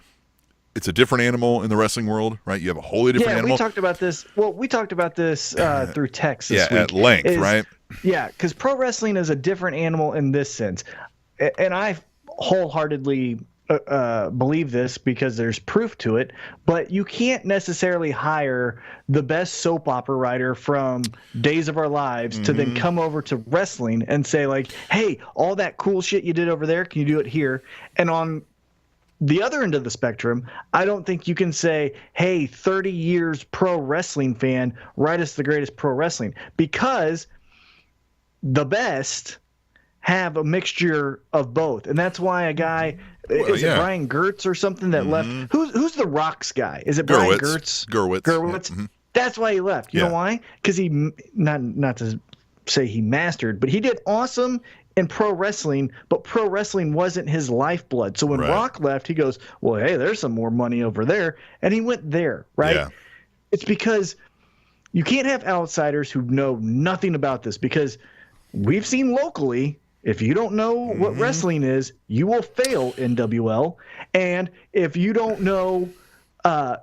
S2: it's a different animal in the wrestling world, right? You have a wholly different animal.
S3: We talked about this. Well, we talked about this through text this week.
S2: At length, right?
S3: Yeah, because pro wrestling is a different animal in this sense. And I wholeheartedly believe this because there's proof to it. But you can't necessarily hire the best soap opera writer from Days of Our Lives to then come over to wrestling and say, like, hey, all that cool shit you did over there, can you do it here? And on the other end of the spectrum, I don't think you can say, hey, 30 years pro wrestling fan, write us the greatest pro wrestling, because the best have a mixture of both. And that's why a guy, is it Brian Gertz or something that left? Who's the Rocks guy? Is it Brian Gertz? Gerwitz. Yeah. That's why he left. You know why? Because he, not to say he mastered, but he did awesome in pro wrestling, but pro wrestling wasn't his lifeblood. So when Rock left, he goes, well, hey, there's some more money over there. And he went there, right? Yeah. It's because you can't have outsiders who know nothing about this, because we've seen locally, if you don't know what wrestling is, you will fail NWL. And if you don't know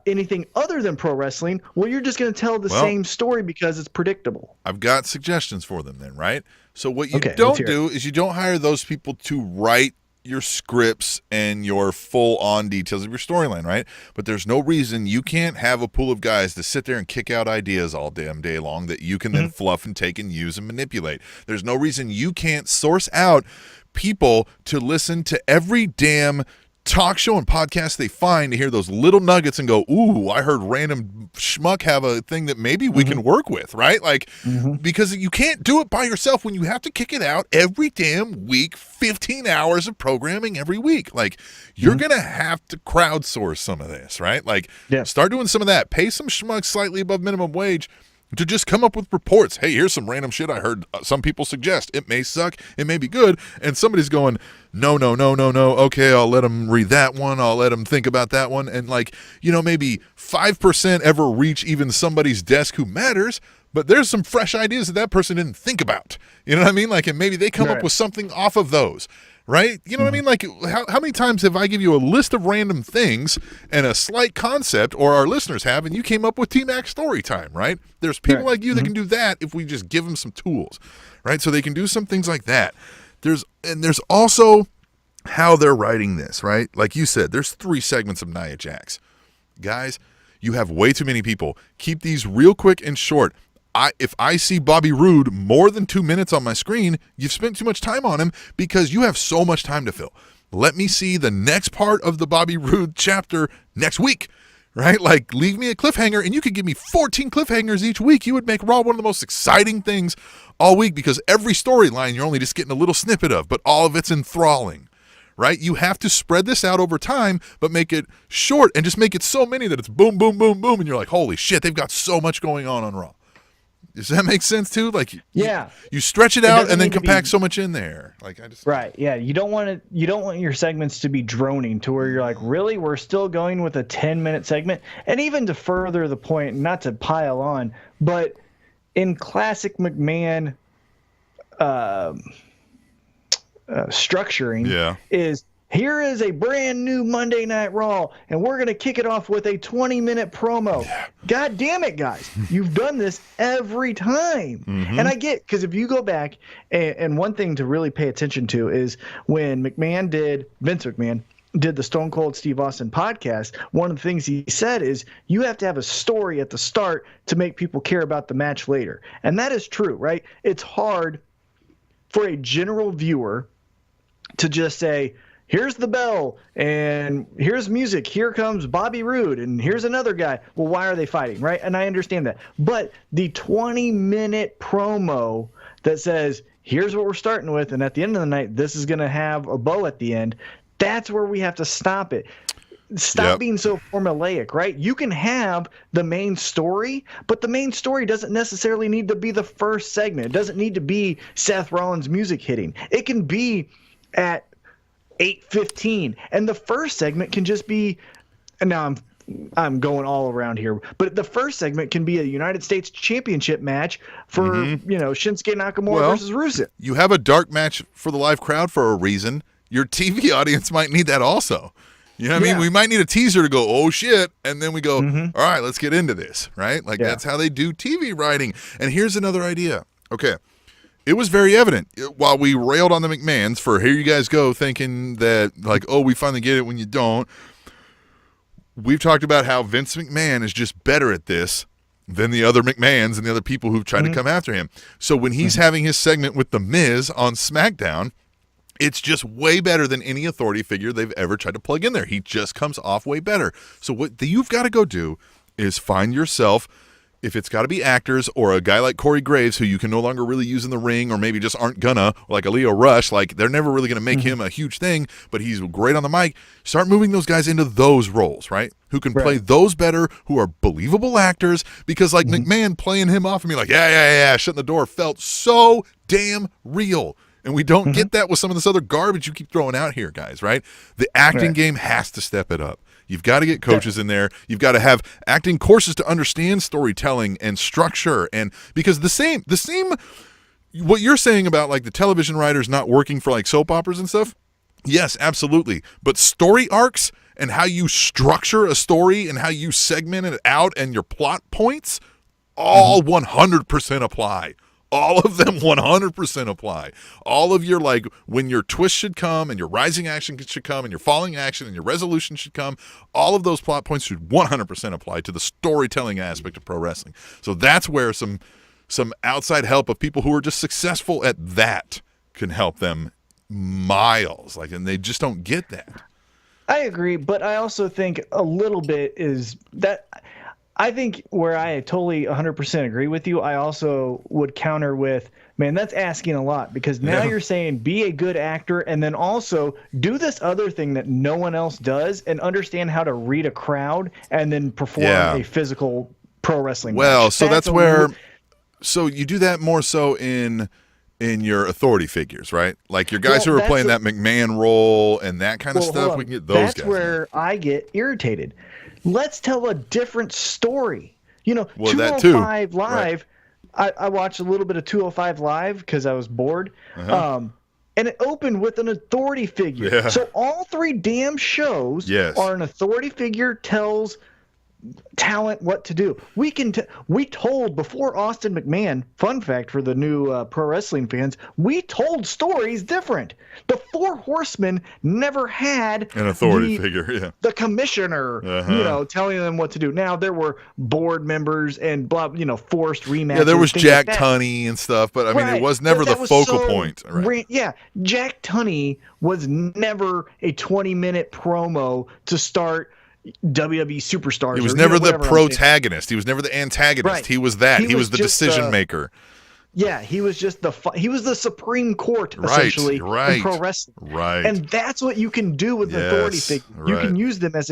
S3: anything other than pro wrestling, well, you're just going to tell the same story because it's predictable.
S2: I've got suggestions for them then, right? So what you don't do is you don't hire those people to write your scripts and your full-on details of your storyline, right? But there's no reason you can't have a pool of guys to sit there and kick out ideas all damn day long that you can then fluff and take and use and manipulate. There's no reason you can't source out people to listen to every damn talk show and podcast they find to hear those little nuggets and go, ooh, I heard random schmuck have a thing that maybe we can work with, right? Like, because you can't do it by yourself when you have to kick it out every damn week, 15 hours of programming every week. Like, you're going to have to crowdsource some of this, right? Like, start doing some of that. Pay some schmucks slightly above minimum wage to just come up with reports. Hey, here's some random shit I heard some people suggest. It may suck. It may be good. And somebody's going, no. Okay, I'll let them read that one. I'll let them think about that one. And maybe 5% ever reach even somebody's desk who matters, but there's some fresh ideas that person didn't think about. You know what I mean? Like, and maybe they come up with something off of those. Right? You know what I mean? Like, how many times have I give you a list of random things and a slight concept, or our listeners have, and you came up with T-Mac story time, right? There's people like you that can do that if we just give them some tools, right? So they can do some things like that. There's also how they're writing this, right? Like you said, there's 3 segments of Nia Jax. Guys, you have way too many people. Keep these real quick and short. If I see Bobby Roode more than 2 minutes on my screen, you've spent too much time on him because you have so much time to fill. Let me see the next part of the Bobby Roode chapter next week, right? Like, leave me a cliffhanger, and you could give me 14 cliffhangers each week. You would make Raw one of the most exciting things all week, because every storyline you're only just getting a little snippet of, but all of it's enthralling, right? You have to spread this out over time, but make it short and just make it so many that it's boom, boom, boom, boom, and you're like, holy shit, they've got so much going on Raw. Does that make sense too? Like,
S3: yeah,
S2: you stretch it out and then compact so much in there. Like,
S3: right, yeah. You don't want your segments to be droning to where you're like, really, we're still going with a 10-minute segment. And even to further the point, not to pile on, but in classic McMahon structuring, is here is a brand new Monday Night Raw, and we're going to kick it off with a 20-minute promo. Yeah. God damn it, guys. You've done this every time. Mm-hmm. And I get, because if you go back, and one thing to really pay attention to is when Vince McMahon did the Stone Cold Steve Austin podcast, one of the things he said is you have to have a story at the start to make people care about the match later. And that is true, right? It's hard for a general viewer to just say, here's the bell, and here's music, here comes Bobby Roode, and here's another guy. Well, why are they fighting, right? And I understand that. But the 20-minute promo that says, here's what we're starting with, and at the end of the night, this is going to have a bow at the end, that's where we have to stop it. Stop being so formulaic, right? You can have the main story, but the main story doesn't necessarily need to be the first segment. It doesn't need to be Seth Rollins' music hitting. It can be at 8:15, and the first segment can just be, and now I'm going all around here, but the first segment can be a United States Championship match for Shinsuke Nakamura versus Rusev.
S2: You have a dark match for the live crowd for a reason. Your TV audience might need that also. You know what I mean? We might need a teaser to go, oh shit, and then we go, all right, let's get into this, right? Like that's how they do TV writing. And here's another idea. Okay. It was very evident while we railed on the McMahons for here you guys go thinking that like, oh, we finally get it when you don't. We've talked about how Vince McMahon is just better at this than the other McMahons and the other people who've tried to come after him. So when he's having his segment with The Miz on SmackDown, it's just way better than any authority figure they've ever tried to plug in there. He just comes off way better. So what you've got to go do is find yourself, if it's got to be actors or a guy like Corey Graves who you can no longer really use in the ring or maybe just aren't gonna, like a Leo Rush, like they're never really going to make him a huge thing, but he's great on the mic. Start moving those guys into those roles, right? Who can play those better, who are believable actors, because like McMahon playing him off and be like, yeah, shutting the door felt so damn real. And we don't get that with some of this other garbage you keep throwing out here, guys, right? The acting game has to step it up. You've got to get coaches in there. You've got to have acting courses to understand storytelling and structure. And because the same, what you're saying about like the television writers not working for like soap operas and stuff, yes, absolutely. But story arcs and how you structure a story and how you segment it out and your plot points all 100% apply. All of them 100% apply. All of your, like, when your twist should come and your rising action should come and your falling action and your resolution should come, all of those plot points should 100% apply to the storytelling aspect of pro wrestling. So that's where some outside help of people who are just successful at that can help them miles. Like, and they just don't get that.
S3: I agree, but I also think a little bit is that I think where I totally 100% agree with you, I also would counter with, man, that's asking a lot, because now you're saying be a good actor and then also do this other thing that no one else does and understand how to read a crowd and then perform a physical pro wrestling match.
S2: So that's where so you do that more so in your authority figures, right? Like your guys who are playing that McMahon role and that kind of stuff, we can get those guys. That's where
S3: I get irritated. Let's tell a different story.
S2: 205
S3: Live, I watched a little bit of 205 Live because I was bored. And it opened with an authority figure. Yeah. So all three damn shows are an authority figure tells talent what to do. We told before Austin McMahon, fun fact for the new pro wrestling fans, we told stories different. The Four Horsemen never had
S2: an authority figure,
S3: the commissioner, telling them what to do. Now there were board members and forced rematches.
S2: Yeah, there was Jack Tunney and stuff, but I mean, it was never the focal point. Right?
S3: Jack Tunney was never a 20-minute promo to start WWE superstars.
S2: He was never the protagonist. He was never the antagonist. Right. He was that. He was the decision maker.
S3: Yeah, he was just he was the Supreme Court
S2: Right,
S3: essentially
S2: right,
S3: in pro wrestling.
S2: right.
S3: And that's what you can do with an authority
S2: Yes,
S3: figure. You can
S2: right.
S3: use them as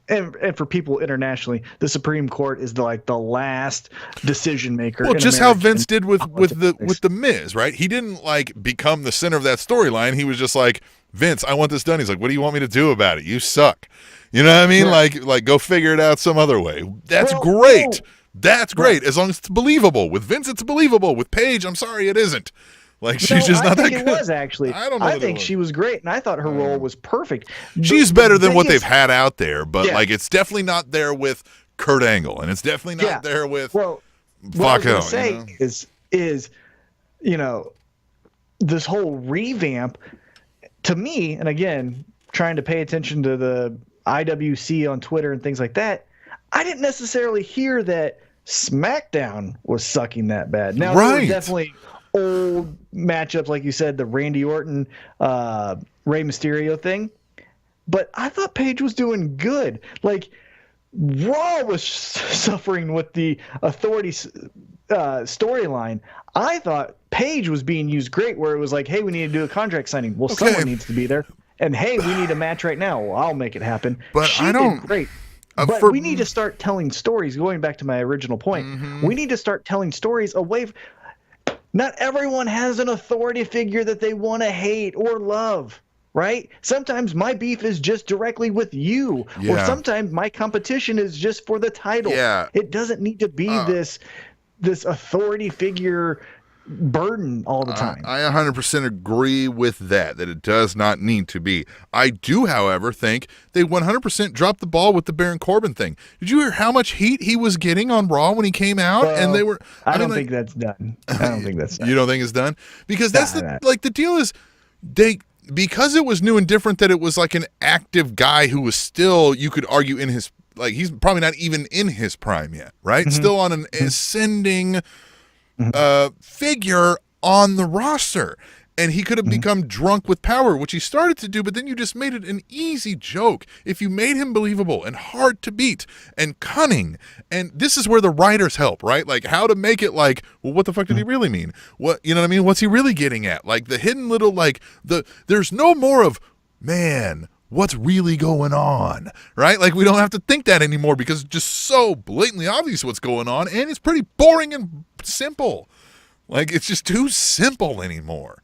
S3: and for people internationally, the Supreme Court is the last decision maker.
S2: Well,
S3: in
S2: just how
S3: American
S2: Vince did with
S3: politics.
S2: the Miz, right? He didn't like become the center of that storyline. He was just like, Vince, I want this done. He's like, what do you want me to do about it? You suck. You know what I mean?
S3: Right.
S2: Like go figure it out some other way. That's
S3: Well,
S2: great.
S3: no.
S2: That's great. As long as it's believable. With Vince, it's believable. With Paige, I'm sorry, it isn't. Like she's just not that good.
S3: I think it was actually.
S2: I don't know.
S3: I think she was great, and I thought her role was perfect.
S2: She's
S3: The
S2: better than what they've
S3: biggest-
S2: had out there, but
S3: Yeah.
S2: like it's definitely not there with Kurt Angle, and it's definitely not
S3: Yeah.
S2: there with
S3: Well, what I was
S2: Flacco.
S3: gonna say
S2: you know?
S3: is this whole revamp to me, and again, trying to pay attention to the IWC on Twitter and things like that, I didn't necessarily hear that SmackDown was sucking that bad. Now, there
S2: Right.
S3: were definitely old matchups, like you said, the Randy Orton, Rey Mysterio thing, but I thought Paige was doing good. Like, Raw was suffering with the authority storyline. I thought Paige was being used great, where it was like, hey, we need to do a contract signing. Well,
S2: Okay.
S3: someone needs to be there. And hey, we need a match right now. Well, I'll make it happen.
S2: But
S3: she
S2: I don't-
S3: did great. But we need to start telling stories. Going back to my original point, we need to start telling stories away. Not everyone has an authority figure that they want to hate or love, right? Sometimes my beef is just directly with you, or
S2: Yeah.
S3: sometimes my competition is just for the title.
S2: Yeah.
S3: It doesn't need to be this authority figure burden all the time.
S2: I 100% agree with that it does not need to be. I do, however, think they 100% dropped the ball with the Baron Corbin thing. Did you hear how much heat he was getting on Raw when he came out?
S3: Well,
S2: And they were.
S3: I
S2: mean,
S3: don't think that's done. I don't think that's done.
S2: You don't think it's done? Because that's
S3: Nah.
S2: the deal is because it was new and different, that it was like an active guy who was still, you could argue, in his, like, he's probably not even in his prime yet, right? Still on an ascending figure on the roster. And he could have become drunk with power, which he started to do, but then you just made it an easy joke. If you made him believable and hard to beat and cunning, and this is where the writers help, right? Like how to make it like, well, what the fuck did he really mean? What, you know what I mean? What's he really getting at? Like the hidden little, like there's no more of, man, what's really going on, right? Like we don't have to think that anymore because it's just so blatantly obvious what's going on, and it's pretty boring and simple. Like it's just too simple anymore.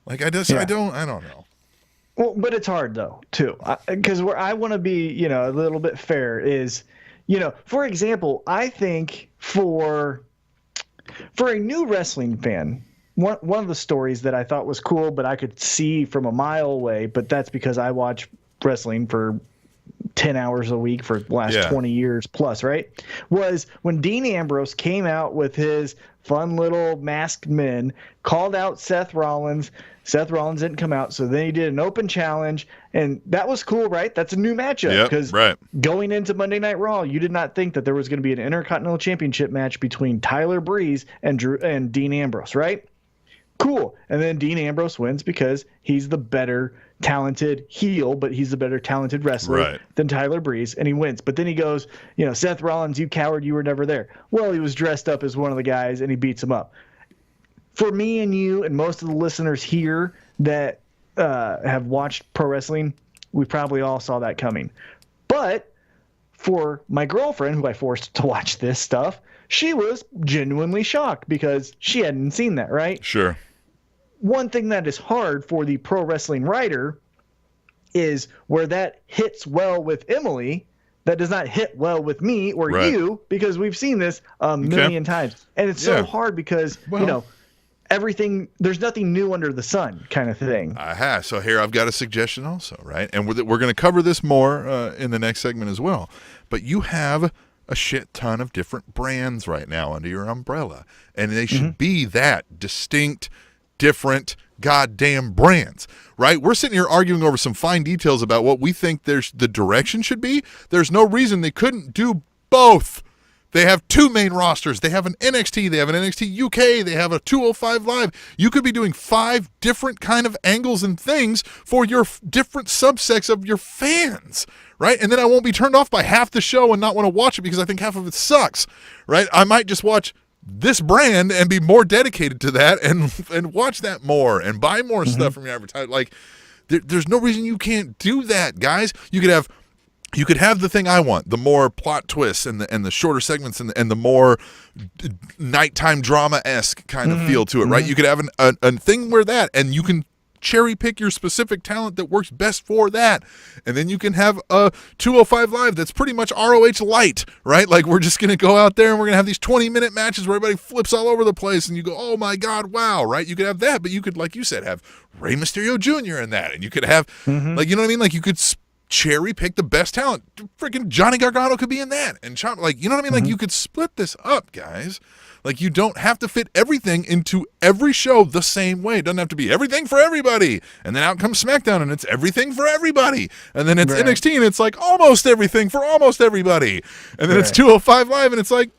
S2: Like I don't know.
S3: Well, but it's hard though too, because where I want to be, a little bit fair is, for example, I think for a new wrestling fan, one of the stories that I thought was cool, but I could see from a mile away, but that's because I watch wrestling for 10 hours a week for the last 20 years plus, right? Was when Dean Ambrose came out with his fun little masked men, called out Seth Rollins. Seth Rollins didn't come out, so then he did an open challenge, and that was cool, right? That's a new matchup, because going into Monday Night Raw, you did not think that there was going to be an Intercontinental Championship match between Tyler Breeze and Dean Ambrose, right? Cool. And then Dean Ambrose wins because he's the better talented heel, but he's the better talented wrestler than Tyler Breeze, and he wins. But then he goes, Seth Rollins, you coward, you were never there. Well, he was dressed up as one of the guys, and he beats him up. For me and you and most of the listeners here that have watched pro wrestling, we probably all saw that coming. But for my girlfriend, who I forced to watch this stuff, she was genuinely shocked because she hadn't seen that, right?
S2: Sure.
S3: One thing that is hard for the pro wrestling writer is where that hits well with Emily, that does not hit well with me or you, because we've seen this a million times. And it's so hard because, everything, there's nothing new under the sun kind of thing.
S2: So here I've got a suggestion also, right? And we're going to cover this more in the next segment as well. But you have a shit ton of different brands right now under your umbrella, and they should be that distinct, different goddamn brands, right? We're sitting here arguing over some fine details about what we think the direction should be. There's no reason they couldn't do both. They have two main rosters. They have an NXT. They have an NXT UK. They have a 205 Live. You could be doing 5 different kind of angles and things for your different subsects of your fans, right? And then I won't be turned off by half the show and not want to watch it because I think half of it sucks, right? I might just watch this brand and be more dedicated to that and watch that more and buy more stuff from your advertiser. Like, there's no reason you can't do that, guys. You could have the thing I want, the more plot twists and the shorter segments and the more nighttime drama-esque kind of feel to it, right? You could have a thing where that, and you can cherry pick your specific talent that works best for that. And then you can have a 205 Live that's pretty much ROH light, right? Like, we're just going to go out there and we're going to have these 20-minute matches where everybody flips all over the place and you go, oh my God, wow, right? You could have that, but you could, like you said, have Rey Mysterio Jr. in that. And you could have, like, you know what I mean? Like, you could cherry pick the best talent. Freaking Johnny Gargano could be in that. And, like, you know what I mean? Like, you could split this up, guys. Like, you don't have to fit everything into every show the same way. It doesn't have to be everything for everybody. And then out comes SmackDown, and it's everything for everybody. And then it's NXT, and it's like almost everything for almost everybody. And then it's 205 Live, and it's like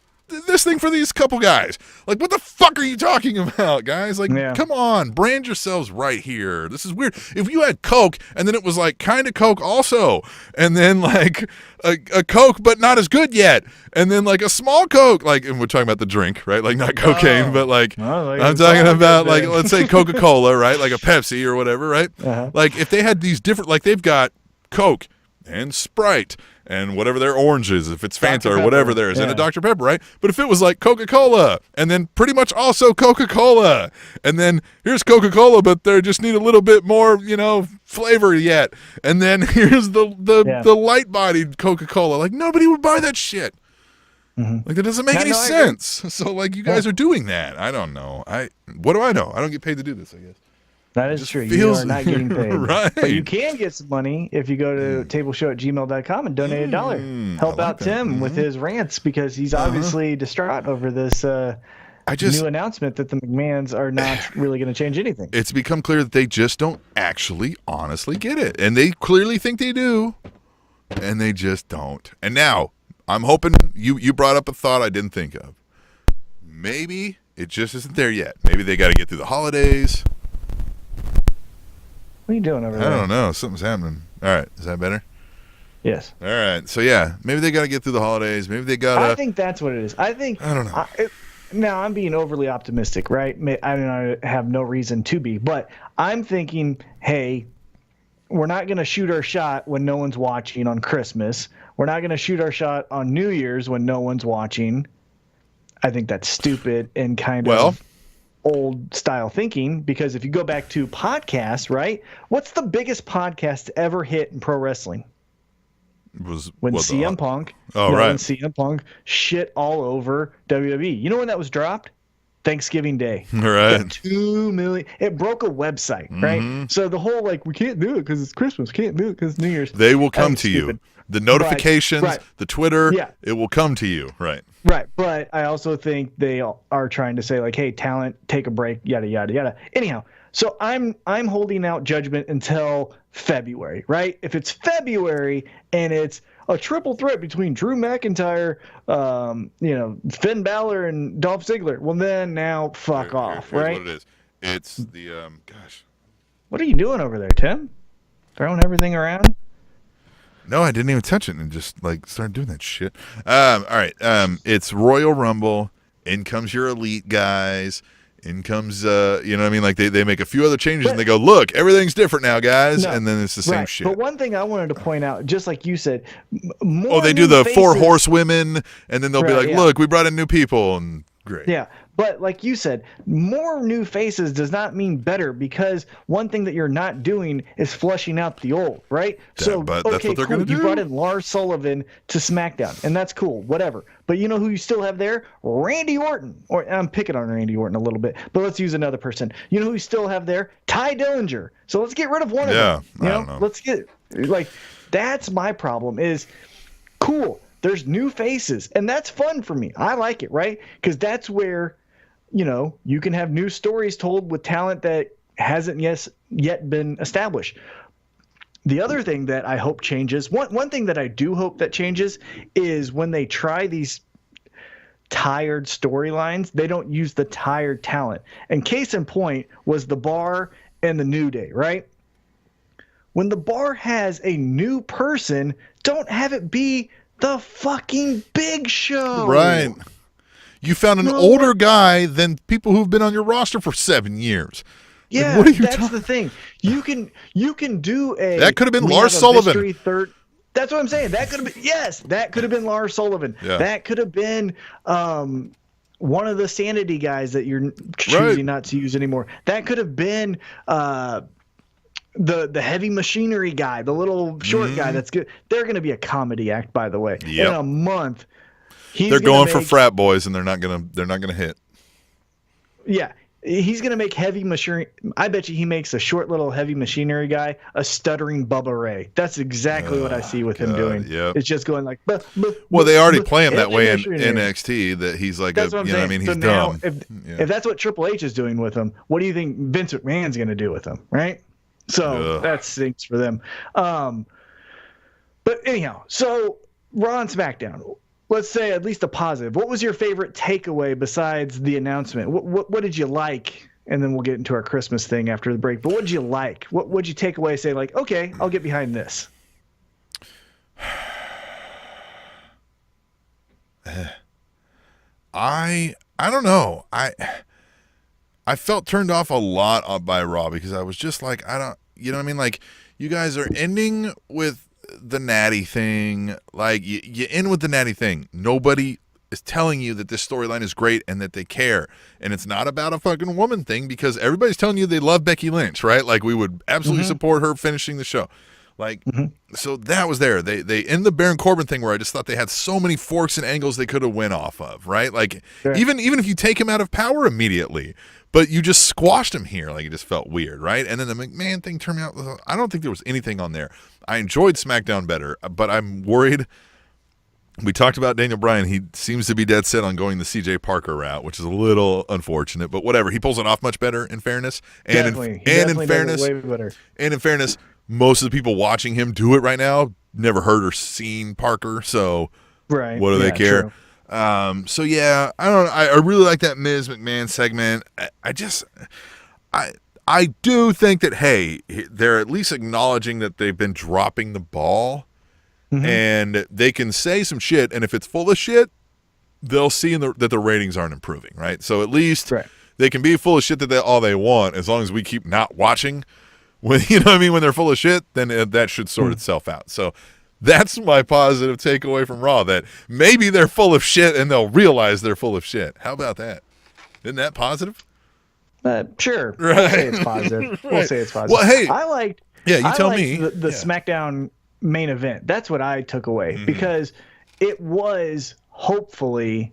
S2: this thing for these couple guys. Like, what the fuck are you talking about, guys? Like, come on, brand yourselves right here. This is weird. If you had Coke, and then it was like kind of Coke also, and then like a Coke but not as good yet, and then like a small Coke, like, and we're talking about the drink, right? Like, not cocaine, but like, I'm talking about like, let's say Coca-Cola, right? Like a Pepsi or whatever, right? Like, if they had these different, like, they've got Coke and Sprite and whatever their orange is, if it's Fanta or whatever there is, and a Dr. Pepper, right? But if it was like Coca-Cola, and then pretty much also Coca-Cola, and then here's Coca-Cola, but they just need a little bit more, you know, flavor yet, and then here's the light-bodied Coca-Cola. Like, nobody would buy that shit. Like, that doesn't make any sense. So, like, you guys are doing that. I don't know. What do I know? I don't get paid to do this, I guess.
S3: That is true. You are not getting paid.
S2: Right.
S3: But you can get some money if you go to tableshow@gmail.com and donate $1. Help out Tim with his rants, because he's obviously distraught over this new announcement that the McMahons are not really going to change anything.
S2: It's become clear that they just don't actually honestly get it. And they clearly think they do, and they just don't. And now, I'm hoping you brought up a thought I didn't think of. Maybe it just isn't there yet. Maybe they got to get through the holidays.
S3: What are you doing over there?
S2: I don't know. Something's happening. All right. Is that better?
S3: Yes.
S2: All right. So, yeah, maybe they got to get through the holidays. Maybe they got to...
S3: I think that's what it is. I don't
S2: know.
S3: Now, I'm being overly optimistic, right? I have no reason to be. But I'm thinking, hey, we're not going to shoot our shot when no one's watching on Christmas. We're not going to shoot our shot on New Year's when no one's watching. I think that's stupid and kind of old style thinking, because if you go back to podcasts, right? What's the biggest podcast to ever hit in pro wrestling? When CM Punk shit all over WWE. You know when that was dropped? Thanksgiving Day.
S2: Right.
S3: 2 million. It broke a website, right? So the whole, like, we can't do it because it's Christmas. Can't do it because it's New Year's.
S2: They will come to you. The notifications, the Twitter, it will come to you. Right.
S3: Right. But I also think they are trying to say, like, hey, talent, take a break, yada, yada, yada. Anyhow, so I'm holding out judgment until February, right? If it's February and it's a triple threat between Drew McIntyre, Finn Balor, and Dolph Ziggler, well, then now fuck off, right?
S2: What it is. It's the,
S3: What are you doing over there, Tim? Throwing everything around?
S2: No, I didn't even touch it and just, like, started doing that shit. All right. It's Royal Rumble. In comes your elite guys. In comes, you know what I mean? Like, they make a few other changes and they go, look, everything's different now, guys. And then it's the same shit.
S3: But one thing I wanted to point out, just like you said,
S2: they do the 4 horsewomen, and then they'll be like, look, we brought in new people, and great.
S3: Yeah. But like you said, more new faces does not mean better, because one thing that you're not doing is flushing out the old, right?
S2: But that's what they're going to do.
S3: You brought in Lars Sullivan to SmackDown, and that's cool, whatever. But you know who you still have there? Randy Orton. Or I'm picking on Randy Orton a little bit, but let's use another person. You know who you still have there? Ty Dillinger. So let's get rid of one of them.
S2: I don't know.
S3: Let's get, like, that's my problem is, cool, there's new faces, and that's fun for me. I like it, right? Because that's where, you can have new stories told with talent that hasn't yet been established. The other thing that I hope changes, one thing that I do hope that changes, is when they try these tired storylines, they don't use the tired talent. And case in point was The Bar and the New Day, right? When The Bar has a new person, don't have it be the fucking Big Show.
S2: Right. You found an older guy than people who've been on your roster for 7 years.
S3: Yeah,
S2: what are you
S3: that's the thing. You can do a
S2: that could have been
S3: we
S2: Lars
S3: have a
S2: Sullivan.
S3: mystery third. That's what I'm saying. That could have been that could have been Lars Sullivan.
S2: Yeah.
S3: That could have been one of the sanity guys that you're choosing not to use anymore. That could have been the heavy machinery guy, the little short guy. That's good. They're going to be a comedy act, by the way.
S2: Yep.
S3: In a month,
S2: they're going for frat boys, and they're not gonna hit.
S3: Yeah. He's going to make heavy machinery. I bet you he makes a short little heavy machinery guy a stuttering Bubba Ray. That's exactly what I see with him doing.
S2: Yep.
S3: It's just going like.
S2: Well, they already play him that way in NXT. That he's like
S3: that's what I'm saying.
S2: I mean, he's
S3: so now,
S2: dumb.
S3: If that's what Triple H is doing with him, what do you think Vince McMahon's going to do with him? Right. So that stinks for them. But anyhow, so Raw and SmackDown. Let's say at least a positive. What was your favorite takeaway besides the announcement? What did you like? And then we'll get into our Christmas thing after the break. But what did you like? What did you take away? Say like, okay, I'll get behind this.
S2: I don't know. I felt turned off a lot by Raw because I was just like, I don't, you know what I mean? Like, you guys are ending with the natty thing. Like, you end with the natty thing. Nobody is telling you that this storyline is great and that they care. And it's not about a fucking woman thing because everybody's telling you they love Becky Lynch, right? Like, we would absolutely support her finishing the show. Like, so that was there. They end the Baron Corbin thing where I just thought they had so many forks and angles they could have went off of, right? Like, even if you take him out of power immediately, but you just squashed him here, like, it just felt weird, right? And then the McMahon thing turned out, I don't think there was anything on there. I enjoyed SmackDown better, but I'm worried. We talked about Daniel Bryan. He seems to be dead set on going the CJ Parker route, which is a little unfortunate, but whatever. He pulls it off much better, in fairness. And in fairness, most of the people watching him do it right now never heard or seen Parker, so what do they care?
S3: True.
S2: So yeah, I don't know. I really like that Miz McMahon segment. I do think that, hey, they're at least acknowledging that they've been dropping the ball, and they can say some shit, and if it's full of shit, they'll see that the ratings aren't improving, right? So at least they can be full of shit all they want, as long as we keep not watching. When, you know what I mean? When they're full of shit, then that should sort itself out. So that's my positive takeaway from Raw, that maybe they're full of shit and they'll realize they're full of shit. How about that? Isn't that positive?
S3: Sure.
S2: Right.
S3: We'll say it's positive. We'll say it's positive.
S2: Well, hey.
S3: I liked
S2: you tell
S3: liked
S2: me.
S3: the SmackDown main event. That's what I took away because it was hopefully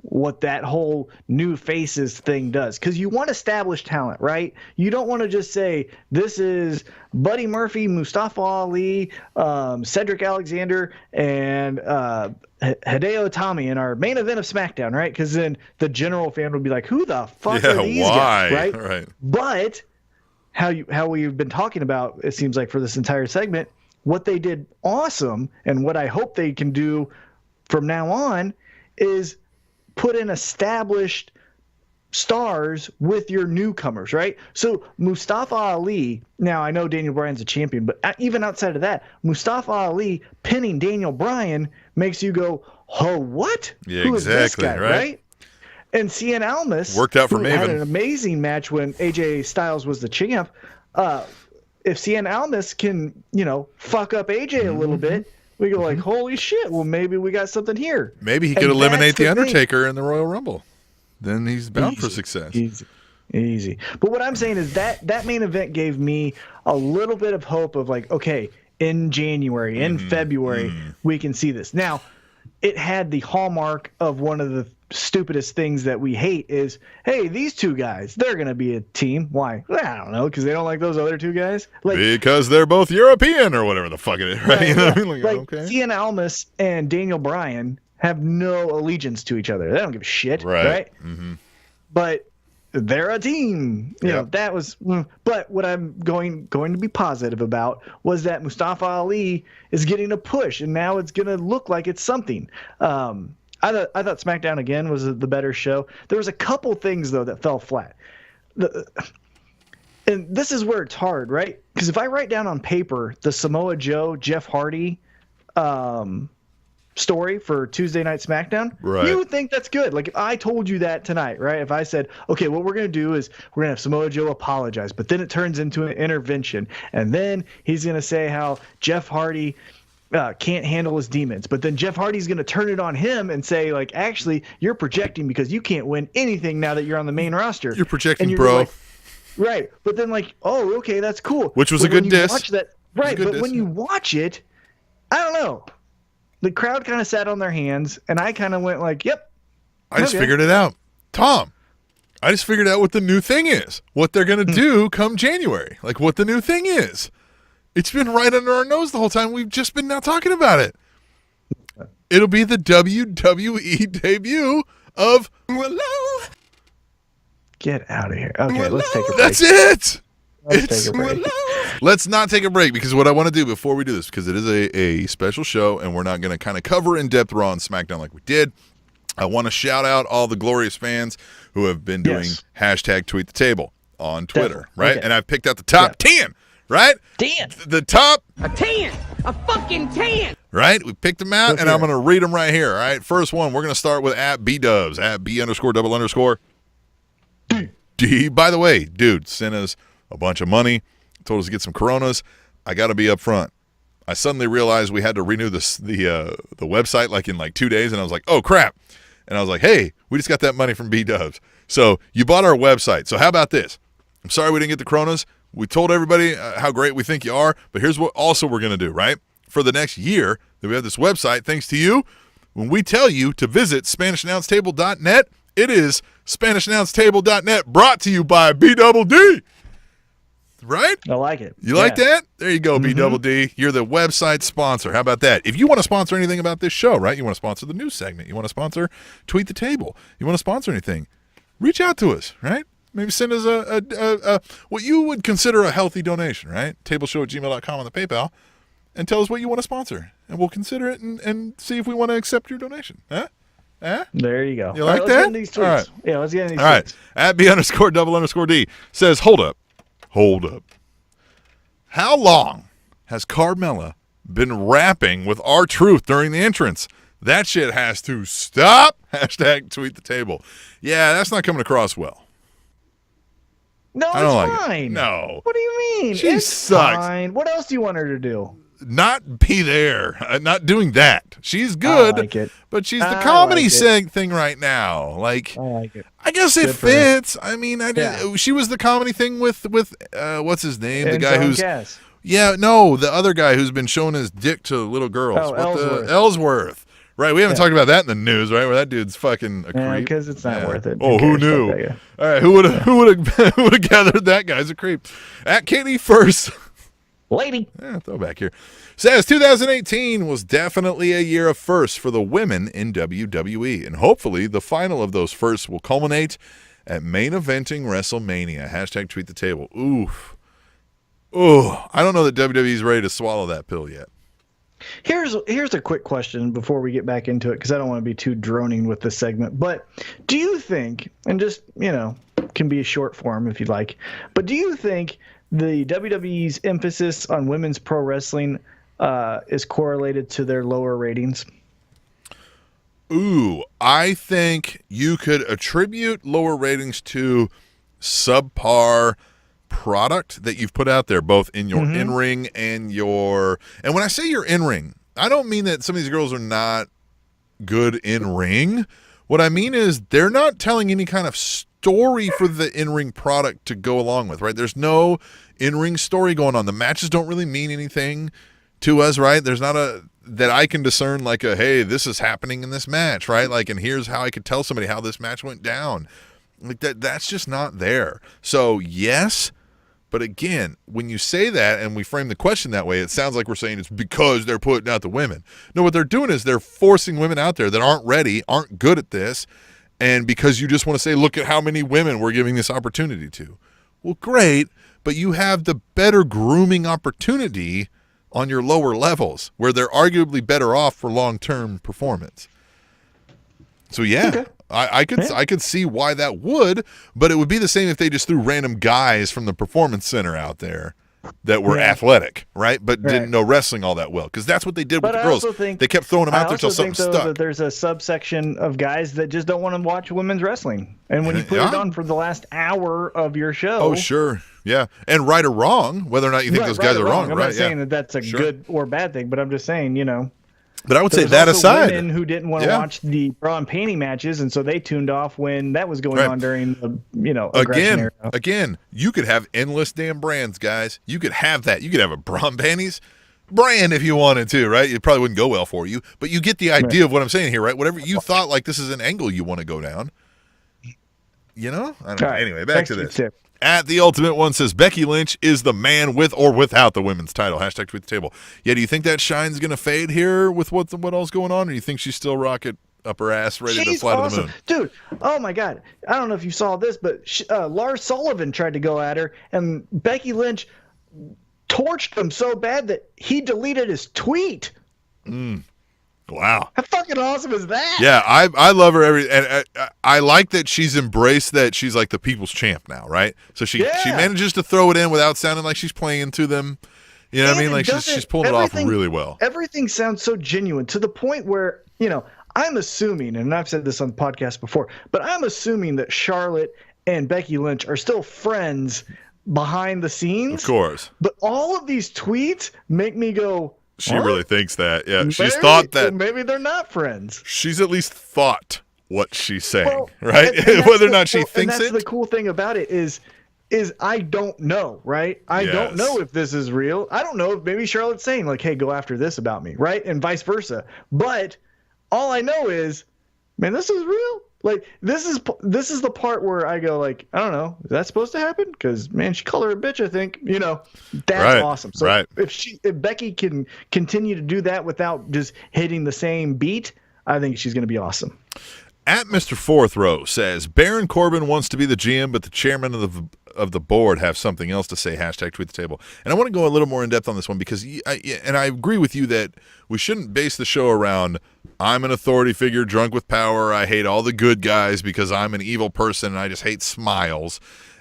S3: what that whole new faces thing does, because you want established talent, right? You don't want to just say this is Buddy Murphy, Mustafa Ali, Cedric Alexander, and Hideo Itami in our main event of SmackDown, right? Because then the general fan would be like, who the fuck are these guys, right? But how we've been talking about, it seems like, for this entire segment, what they did awesome, and what I hope they can do from now on, is put in established stars with your newcomers, right? So Mustafa Ali, now I know Daniel Bryan's a champion, but even outside of that, Mustafa Ali pinning Daniel Bryan makes you go, oh, what?
S2: Yeah,
S3: Who is this
S2: exactly,
S3: guy, right? And Cien Almas
S2: worked out for
S3: who
S2: Maven.
S3: had an amazing match when AJ Styles was the champ. If Cien Almas can, fuck up AJ a little bit, we go like, holy shit, well, maybe we got something here.
S2: Maybe he could eliminate The Undertaker in the Royal Rumble. Then he's bound for success.
S3: Easy. But what I'm saying is that main event gave me a little bit of hope of like, okay, in January, in February, we can see this. Now, it had the hallmark of one of the stupidest things that we hate is, hey, these two guys, they're going to be a team. Why? I don't know, because they don't like those other two guys. Like,
S2: because they're both European or whatever the fuck it is, right? You know what I mean?
S3: Like
S2: okay.
S3: Cien Almas and Daniel Bryan have no allegiance to each other. They don't give a shit, right? But they're a team. You know, that was. But what I'm going to be positive about was that Mustafa Ali is getting a push, and now it's going to look like it's something. I thought SmackDown again was the better show. There was a couple things though that fell flat. And this is where it's hard, right? Because if I write down on paper the Samoa Joe, Jeff Hardy storyline, story for Tuesday Night SmackDown,
S2: Right.
S3: you would think that's good. Like if I told you that tonight, right? If I said, okay, what we're going to do is we're going to have Samoa Joe apologize, but then it turns into an intervention. And then he's going to say how Jeff Hardy can't handle his demons. But then Jeff Hardy's going to turn it on him and say, like, actually, you're projecting because you can't win anything now that you're on the main roster.
S2: You're projecting,
S3: and
S2: bro.
S3: Like, right. But then, like, oh, okay, that's cool.
S2: Which was
S3: but
S2: a good
S3: when you
S2: diss.
S3: watch that, right.
S2: good
S3: But
S2: diss,
S3: when you watch it, I don't know. The crowd kind of sat on their hands, and I kind of went like, yep.
S2: I just
S3: okay.
S2: figured it out. Tom, I just figured out what the new thing is. What they're going to do come January. Like what the new thing is. It's been right under our nose the whole time. We've just been now talking about it. It'll be the WWE debut of Willow.
S3: Get out of here. Okay, let's take a break.
S2: That's it.
S3: Let's take a break.
S2: Let's not take a break because what I want to do before we do this, because it is a special show and we're not going to kind of cover in-depth Raw and SmackDown like we did. I want to shout out all the glorious fans who have been doing hashtag Tweet the Table on Twitter, right?
S3: Okay.
S2: And I've picked out the top 10, right?
S3: 10.
S2: The top
S5: A 10! A fucking 10!
S2: right? We picked them out,
S3: Let's
S2: and
S3: hear
S2: I'm going to read them right here, all right? First one, we're going to start with @BDubs, @B_double_. D. By the way, dude, sent us a bunch of money, told us to get some Coronas. I got to be up front. I suddenly realized we had to renew the website like in like 2 days, and I was like, oh, crap. And I was like, hey, we just got that money from B-Dubs. So you bought our website. So how about this? I'm sorry we didn't get the Coronas. We told everybody how great we think you are, but here's what also we're going to do, right? For the next year that we have this website, thanks to you, when we tell you to visit SpanishAnnounceTable.net, it is SpanishAnnounceTable.net, brought to you by B-Double-D. Right?
S3: I like it.
S2: You like that? There you go, B-Double-D. You're the website sponsor. How about that? If you want to sponsor anything about this show, right? You want to sponsor the news segment. You want to sponsor Tweet the Table. You want to sponsor anything. Reach out to us, right? Maybe send us a what you would consider a healthy donation, right? Tableshow@gmail.com on the PayPal, and tell us what you want to sponsor, and we'll consider it and see if we want to accept your donation. Huh?
S3: There you go.
S2: You like
S3: All right,
S2: that?
S3: Let's get into these tweets.
S2: All right.
S3: Yeah, let's get into these
S2: All right.
S3: tweets.
S2: @B_double_D says, hold up. How long has Carmella been rapping with R-Truth during the entrance? That shit has to stop. Hashtag Tweet the Table. Yeah, that's not coming across well.
S3: No,
S2: I don't
S3: it's
S2: like it.
S3: fine.
S2: No.
S3: What do you mean?
S2: She
S3: It's
S2: sucks.
S3: fine. What else do you want her to do?
S2: Not be there. Not doing that. She's good,
S3: like it.
S2: but she's the
S3: I
S2: comedy
S3: like it.
S2: thing right now. Like,
S3: I like it.
S2: I guess it
S3: Good for her.
S2: fits. I mean,
S3: Yeah.
S2: she was the comedy thing with what's his name? The guy
S3: Enzo
S2: who's
S3: Cass.
S2: yeah, no, the other guy who's been showing his dick to little girls.
S3: Oh,
S2: What
S3: Ellsworth.
S2: Ellsworth. Right, we haven't talked about that in the news, right? Where that dude's fucking a
S3: Yeah,
S2: creep.
S3: because it's not worth it.
S2: Oh, who
S3: cares?
S2: knew?
S3: Fuck that guy.
S2: All right, who would have gathered that guy's a creep? @Katie First.
S3: Lady.
S2: Throwback here. Says 2018 was definitely a year of firsts for the women in WWE, and hopefully the final of those firsts will culminate at main eventing WrestleMania. Hashtag Tweet the Table. Oof. Oh, I don't know that WWE's ready to swallow that pill yet.
S3: Here's a quick question before we get back into it, because I don't want to be too droning with this segment. But do you think, and just, can be a short form if you'd like, but do you think the WWE's emphasis on women's pro wrestling is correlated to their lower ratings?
S2: Ooh, I think you could attribute lower ratings to subpar product that you've put out there, both in your in-ring and and when I say your in-ring, I don't mean that some of these girls are not good in-ring. What I mean is they're not telling any kind of story for the in-ring product to go along with, right? There's no in-ring story going on. The matches don't really mean anything to us, right? There's not that I can discern like hey, this is happening in this match, right? Like, and here's how I could tell somebody how this match went down. Like that's just not there. So yes, but again, when you say that and we frame the question that way, it sounds like we're saying it's because they're putting out the women. No, what they're doing is they're forcing women out there that aren't ready, aren't good at this, and because you just want to say, look at how many women we're giving this opportunity to. Well, great, but you have the better grooming opportunity on your lower levels where they're arguably better off for long-term performance. So yeah, okay. I could see why that would, but it would be the same if they just threw random guys from the Performance Center out there that were
S3: Yeah.
S2: athletic, right? But
S3: Right.
S2: didn't know wrestling all that well, because that's what they did with
S3: But
S2: the
S3: I
S2: girls.
S3: also think
S2: They kept throwing them out there
S3: I
S2: until
S3: also
S2: something
S3: think, though,
S2: stuck.
S3: that there's a subsection of guys that just don't want to watch women's wrestling, and when you put it
S2: Yeah.
S3: on for the last hour of your show,
S2: Oh, sure. Yeah. And right or wrong, whether or not you think
S3: right,
S2: those guys
S3: right or
S2: are wrong,
S3: I'm
S2: right?
S3: not saying
S2: Yeah.
S3: that that's a
S2: Sure.
S3: good or bad thing, but I'm just saying,
S2: But I would say
S3: there's
S2: that
S3: also
S2: aside.
S3: women who didn't want to
S2: Yeah.
S3: watch the bra and panty matches, and so they tuned off when that was going
S2: Right.
S3: on during the aggression era.
S2: Again, you could have endless damn brands, guys. You could have that. You could have a bra and panties brand if you wanted to, right? It probably wouldn't go well for you, but you get the idea of what I'm saying here, right? Whatever you thought, like this is an angle you want to go down. I don't know.
S3: All right.
S2: Anyway, back to this.
S3: Tip.
S2: At the Ultimate One says Becky Lynch is the man with or without the women's title. Hashtag tweet the table. Yeah, do you think that shine's going to fade here with what else going on, or do you think she's still rocket up her ass ready to
S3: She's
S2: fly
S3: awesome.
S2: to the moon?
S3: Dude, oh my God. I don't know if you saw this, but Lars Sullivan tried to go at her, and Becky Lynch torched him so bad that he deleted his tweet.
S2: Wow.
S3: How fucking awesome is that?
S2: Yeah, I love her and I like that she's embraced that she's like the people's champ now, right? So she
S3: Yeah.
S2: manages to throw it in without sounding like she's playing to them. You know what I
S3: And
S2: mean?
S3: it
S2: Like she's
S3: doesn't-
S2: pulling it off
S3: everything-
S2: really well.
S3: Everything sounds so genuine to the point where, I'm assuming, and I've said this on the podcast before, but I'm assuming that Charlotte and Becky Lynch are still friends behind the scenes.
S2: Of course.
S3: But all of these tweets make me go,
S2: She
S3: huh?
S2: really thinks that. Yeah. She's
S3: Maybe-
S2: thought that
S3: maybe they're not friends.
S2: she's at least thought what she's saying,
S3: Well,
S2: right?
S3: and that's
S2: Whether or
S3: the-
S2: not she
S3: well,
S2: thinks
S3: and that's
S2: it.
S3: the cool thing about it is I don't know, right? I don't
S2: Yes.
S3: know if this is real. I don't know if maybe Charlotte's saying like, "Hey, go after this about me," right? And vice versa. But all I know is, man, this is real. Like this is the part where I go like, I don't know, is that supposed to happen? Because man, she called her a bitch. I think that's
S2: Right,
S3: awesome. So
S2: right.
S3: if Becky can continue to do that without just hitting the same beat, I think she's going to be awesome.
S2: At Mr. Fourth Row says Baron Corbin wants to be the GM, but the chairman of the board have something else to say. Hashtag tweet the table. And I want to go a little more in depth on this one because I agree with you that we shouldn't base the show around I'm an authority figure drunk with power. I hate all the good guys because I'm an evil person and I just hate smiles.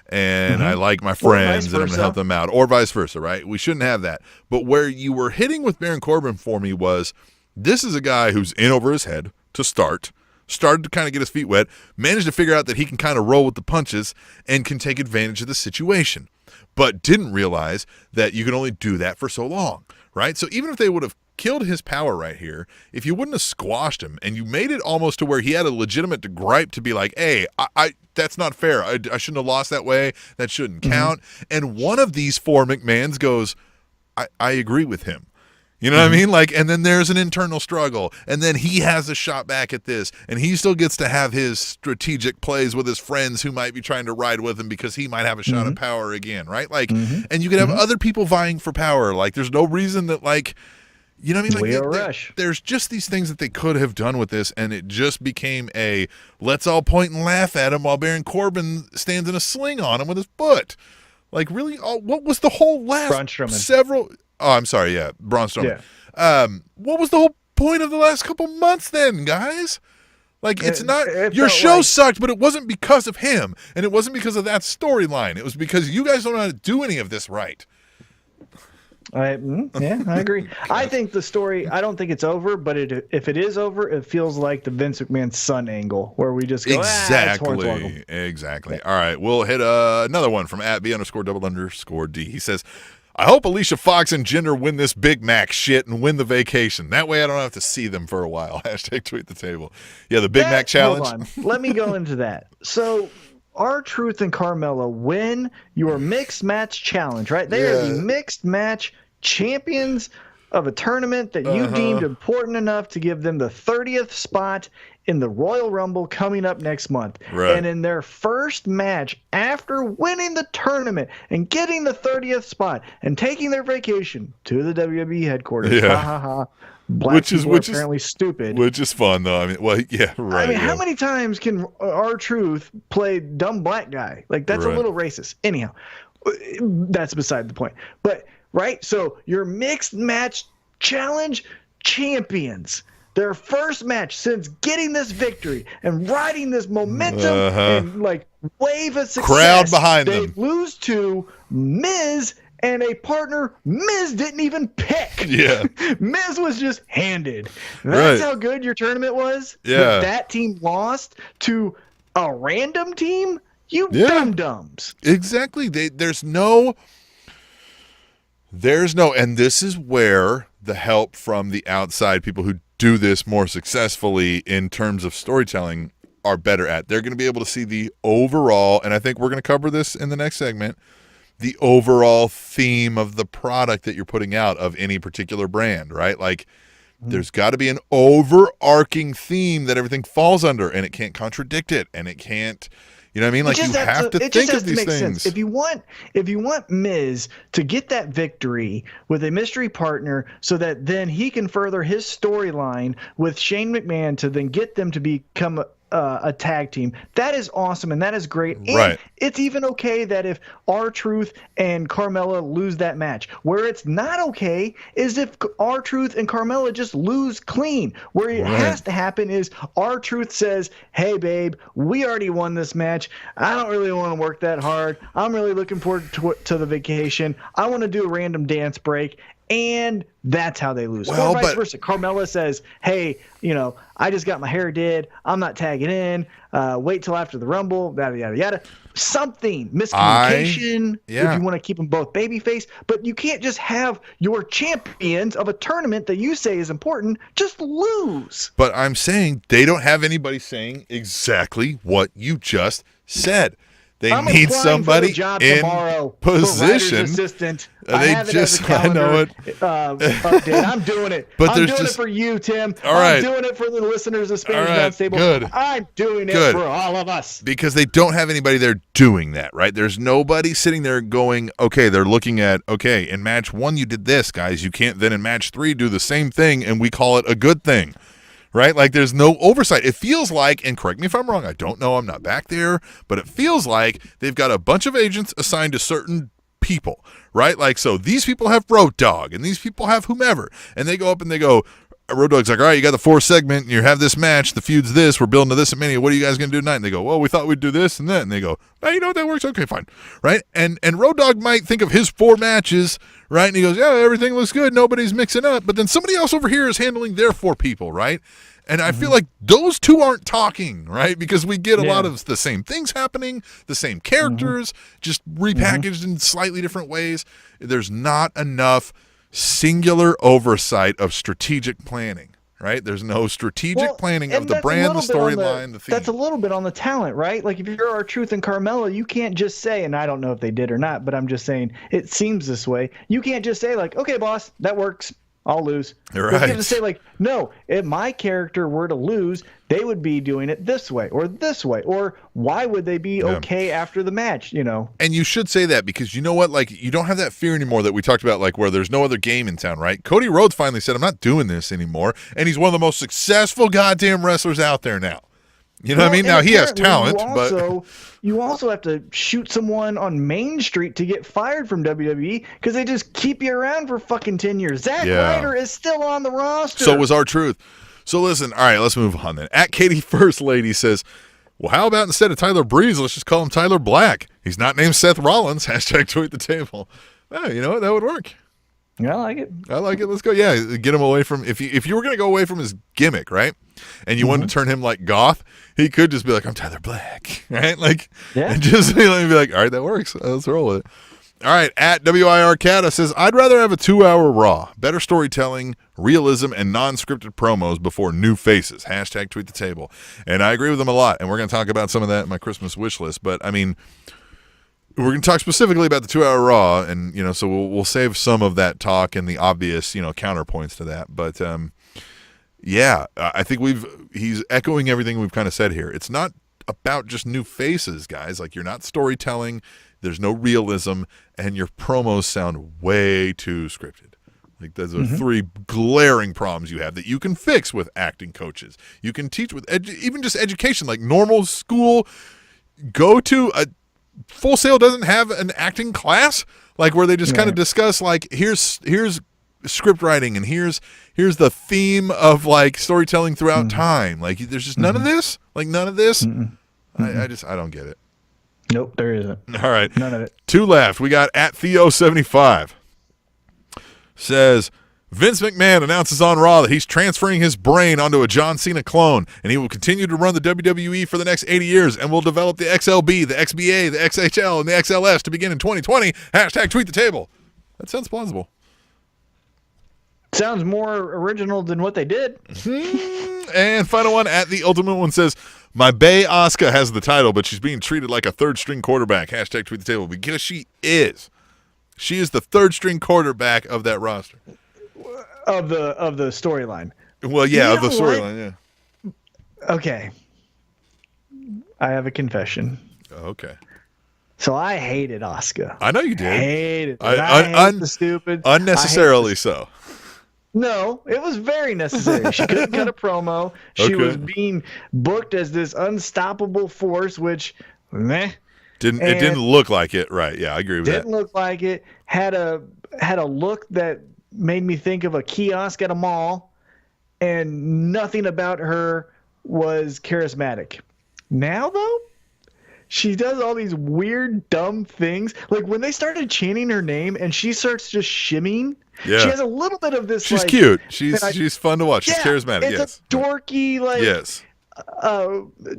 S2: And I like my friends and I'm going to
S3: versa.
S2: help them out, or vice versa, right? We shouldn't have that. But where you were hitting with Baron Corbin for me was this is a guy who's in over his head to start. Started to kind of get his feet wet, managed to figure out that he can kind of roll with the punches and can take advantage of the situation, but didn't realize that you can only do that for so long, right? So even if they would have killed his power right here, if you wouldn't have squashed him and you made it almost to where he had a legitimate gripe to be like, hey, I that's not fair. I shouldn't have lost that way. That shouldn't count. And one of these four McMahons goes, I agree with him. You know what I mean? Like, and then there's an internal struggle, and then he has a shot back at this, and he still gets to have his strategic plays with his friends who might be trying to ride with him because he might have a shot at power again, right? Like, and you could have other people vying for power. Like, there's no reason that, like, you know what I mean? Like,
S3: Leo Rush.
S2: there's just these things that they could have done with this, and it just became a let's all point and laugh at him while Baron Corbin stands in a sling on him with his foot. Like, really? What was the whole last
S3: Braun Strowman.
S2: several? Oh, I'm sorry. Yeah, Braun Strowman.
S3: Yeah.
S2: What was the whole point of the last couple months then, guys? Like, it's not
S3: it
S2: your
S3: felt
S2: show
S3: like-
S2: sucked, but it wasn't because of him, and it wasn't because of that storyline. It was because you guys don't know how to do any of this right.
S3: I agree. I think the story, I don't think it's over, but if it is over, it feels like the Vince McMahon son angle where we just go, it's Hornswoggle.
S2: Exactly. All right, we'll hit another one from @B_double_D. He says, I hope Alicia Fox and Jinder win this Big Mac shit and win the vacation. That way I don't have to see them for a while. Hashtag tweet the table. Yeah, the Big Mac challenge.
S3: Hold on. Let me go into that. So, R-Truth and Carmella win your mixed match challenge, right? They are the mixed match champions of a tournament that you deemed important enough to give them the 30th spot in the Royal Rumble coming up next month.
S2: Right.
S3: And in their first match after winning the tournament and getting the 30th spot and taking their vacation to the WWE headquarters.
S2: Yeah.
S3: Ha ha ha. Black
S2: Which is
S3: people are apparently stupid.
S2: Which is fun, though. I mean, well, yeah, right.
S3: I mean,
S2: yeah.
S3: how many times can R-Truth play dumb black guy? Like, that's
S2: Right.
S3: a little racist. Anyhow, that's beside the point. But, right, so your mixed match challenge champions, their first match since getting this victory and riding this momentum and, like, wave of success.
S2: Crowd behind
S3: they
S2: them.
S3: lose to Miz and a partner Miz didn't even pick.
S2: Yeah.
S3: Miz was just handed. That's
S2: Right.
S3: how good your tournament was?
S2: Yeah.
S3: That team lost to a random team? You
S2: Yeah.
S3: dum-dums.
S2: Exactly. There's no, and this is where the help from the outside, people who do this more successfully in terms of storytelling, are better at. They're going to be able to see the overall, and I think we're going to cover this in the next segment, the overall theme of the product that you're putting out of any particular brand, right? Like, there's got to be an overarching theme that everything falls under, and it can't contradict it, and it can't, you know what I mean? Like, you have to think of these things.
S3: If you want Miz to get that victory with a mystery partner so that then he can further his storyline with Shane McMahon to then get them to become a tag team, that is awesome and that is great. And
S2: Right.
S3: it's even okay that if R-Truth and Carmella lose that match. Where it's not okay is if R-Truth and Carmella just lose clean. Where it has to happen is R-Truth says, hey babe, we already won this match. I don't really want to work that hard. I'm really looking forward to the vacation. I want to do a random dance break. And that's how they lose.
S2: Well,
S3: or vice
S2: but-
S3: versa. Carmella says, hey, I just got my hair did. I'm not tagging in. Wait till after the Rumble, yada, yada, yada. Something. Miscommunication,
S2: yeah.
S3: if you want to keep them both babyface. But you can't just have your champions of a tournament that you say is important just lose.
S2: But I'm saying they don't have anybody saying exactly what you just said. They
S3: I'm
S2: need
S3: applying
S2: somebody
S3: for the job
S2: in
S3: tomorrow
S2: position.
S3: For writer's assistant.
S2: They
S3: I have it as a
S2: I know
S3: calendar,
S2: it.
S3: Update. I'm doing it.
S2: But
S3: I'm
S2: there's
S3: doing
S2: just-
S3: it for you, Tim.
S2: All right.
S3: I'm doing it for the listeners of Spanish
S2: All right.
S3: Announce Table.
S2: Good.
S3: I'm doing it
S2: Good.
S3: for all of us.
S2: Because they don't have anybody there doing that, right? There's nobody sitting there going, okay, they're looking at, okay, in match 1 you did this, guys. You can't then in match 3 do the same thing and we call it a good thing, right? Like there's no oversight. It feels like, and correct me if I'm wrong, I don't know, I'm not back there, but it feels like they've got a bunch of agents assigned to certain people, right? Like, so these people have Road Dogg and these people have whomever, and they go up and they go, Road Dogg's like, all right, you got the 4th segment, and you have this match, the feud's this, we're building to this at Mania, what are you guys going to do tonight? And they go, well, we thought we'd do this and that, and they go, oh, you know what, that works, okay, fine, right? And Road Dogg might think of his 4 matches, right? And he goes, yeah, everything looks good, nobody's mixing up, but then somebody else over here is handling their 4 people, right? And I feel like those two aren't talking, right? Because we get a lot of the same things happening, the same characters, just repackaged in slightly different ways. There's not enough singular oversight of strategic planning, right? There's no strategic planning of
S3: and
S2: the
S3: that's a
S2: brand, the
S3: little bit on
S2: storyline, the theme.
S3: That's a little bit on the talent, right? Like if you're R-Truth and Carmella, you can't just say, and I don't know if they did or not, but I'm just saying it seems this way. You can't just say like, okay, boss, that works. I'll lose.
S2: Right.
S3: You have to say like, no, if my character were to lose, they would be doing it this way or this way. Or why would they be okay after the match,
S2: And you should say that because you know what? Like, you don't have that fear anymore that we talked about, like, where there's no other game in town, right? Cody Rhodes finally said, I'm not doing this anymore. And he's one of the most successful goddamn wrestlers out there now. You know what I mean? Now, he has talent, but...
S3: You also have to shoot someone on Main Street to get fired from WWE because they just keep you around for fucking 10 years. Zack Ryder is still on the roster.
S2: So was R-Truth. So listen, all right, let's move on then. At Katie First Lady says, well, how about instead of Tyler Breeze, let's just call him Tyler Black. He's not named Seth Rollins. # tweet the table. Oh, you know what? That would work.
S3: Yeah, I like it.
S2: I like it. Let's go. Yeah, get him away from, if you were going to go away from his gimmick, right? And you wanted to turn him like goth, he could just be like, I'm Tyler Black, right? Like, and just be like, all right, that works. Let's roll with it. All right, at WIR Cata says, I'd rather have a 2-hour Raw. Better storytelling, realism, and non-scripted promos before new faces. # tweet the table. And I agree with him a lot, and we're going to talk about some of that in my Christmas wish list. But, I mean, we're going to talk specifically about the 2-hour Raw, and, so we'll save some of that talk and the obvious, counterpoints to that. But, yeah, I think he's echoing everything we've kind of said here. It's not about just new faces, guys. Like, you're not storytelling. There's no realism, and your promos sound way too scripted. Like, those are 3 glaring problems you have that you can fix with acting coaches. You can teach with even just education, like normal school. Go to a Full Sail doesn't have an acting class, like where they just kind of discuss like here's script writing and here's the theme of like storytelling throughout time. Like there's just none of this. Like none of this. I don't get it.
S3: Nope, there isn't.
S2: All right.
S3: None of it.
S2: 2 left. We got at Theo75. Says, Vince McMahon announces on Raw that he's transferring his brain onto a John Cena clone, and he will continue to run the WWE for the next 80 years and will develop the XLB, the XBA, the XHL, and the XLS to begin in 2020. Hashtag tweet the table. That sounds plausible.
S3: Sounds more original than what they did.
S2: And final one, at the Ultimate One says, my bae Asuka has the title, but she's being treated like a third-string quarterback. Hashtag tweet the table, because she is. She is the third-string quarterback of that roster.
S3: Of the storyline.
S2: Well, yeah,
S3: You
S2: of the
S3: know
S2: storyline, yeah.
S3: Okay. I have a confession.
S2: Okay.
S3: So I hated Asuka.
S2: I know you did.
S3: Hated it.
S2: I
S3: hate the stupid.
S2: Unnecessarily so.
S3: No, it was very necessary. She couldn't cut a promo. She
S2: Okay.
S3: was being booked as this unstoppable force, which meh.
S2: It didn't look like it, right? Yeah, I agree with
S3: Didn't look like it. Had a look that made me think of a kiosk at a mall, and nothing about her was charismatic. Now though, she does all these weird, dumb things. Like when they started chanting her name and she starts just shimmying.
S2: Yeah.
S3: She has a little bit of this.
S2: She's
S3: like,
S2: cute. She's fun to watch. She's
S3: yeah,
S2: charismatic.
S3: It's
S2: Yes.
S3: a dorky, like
S2: Yes.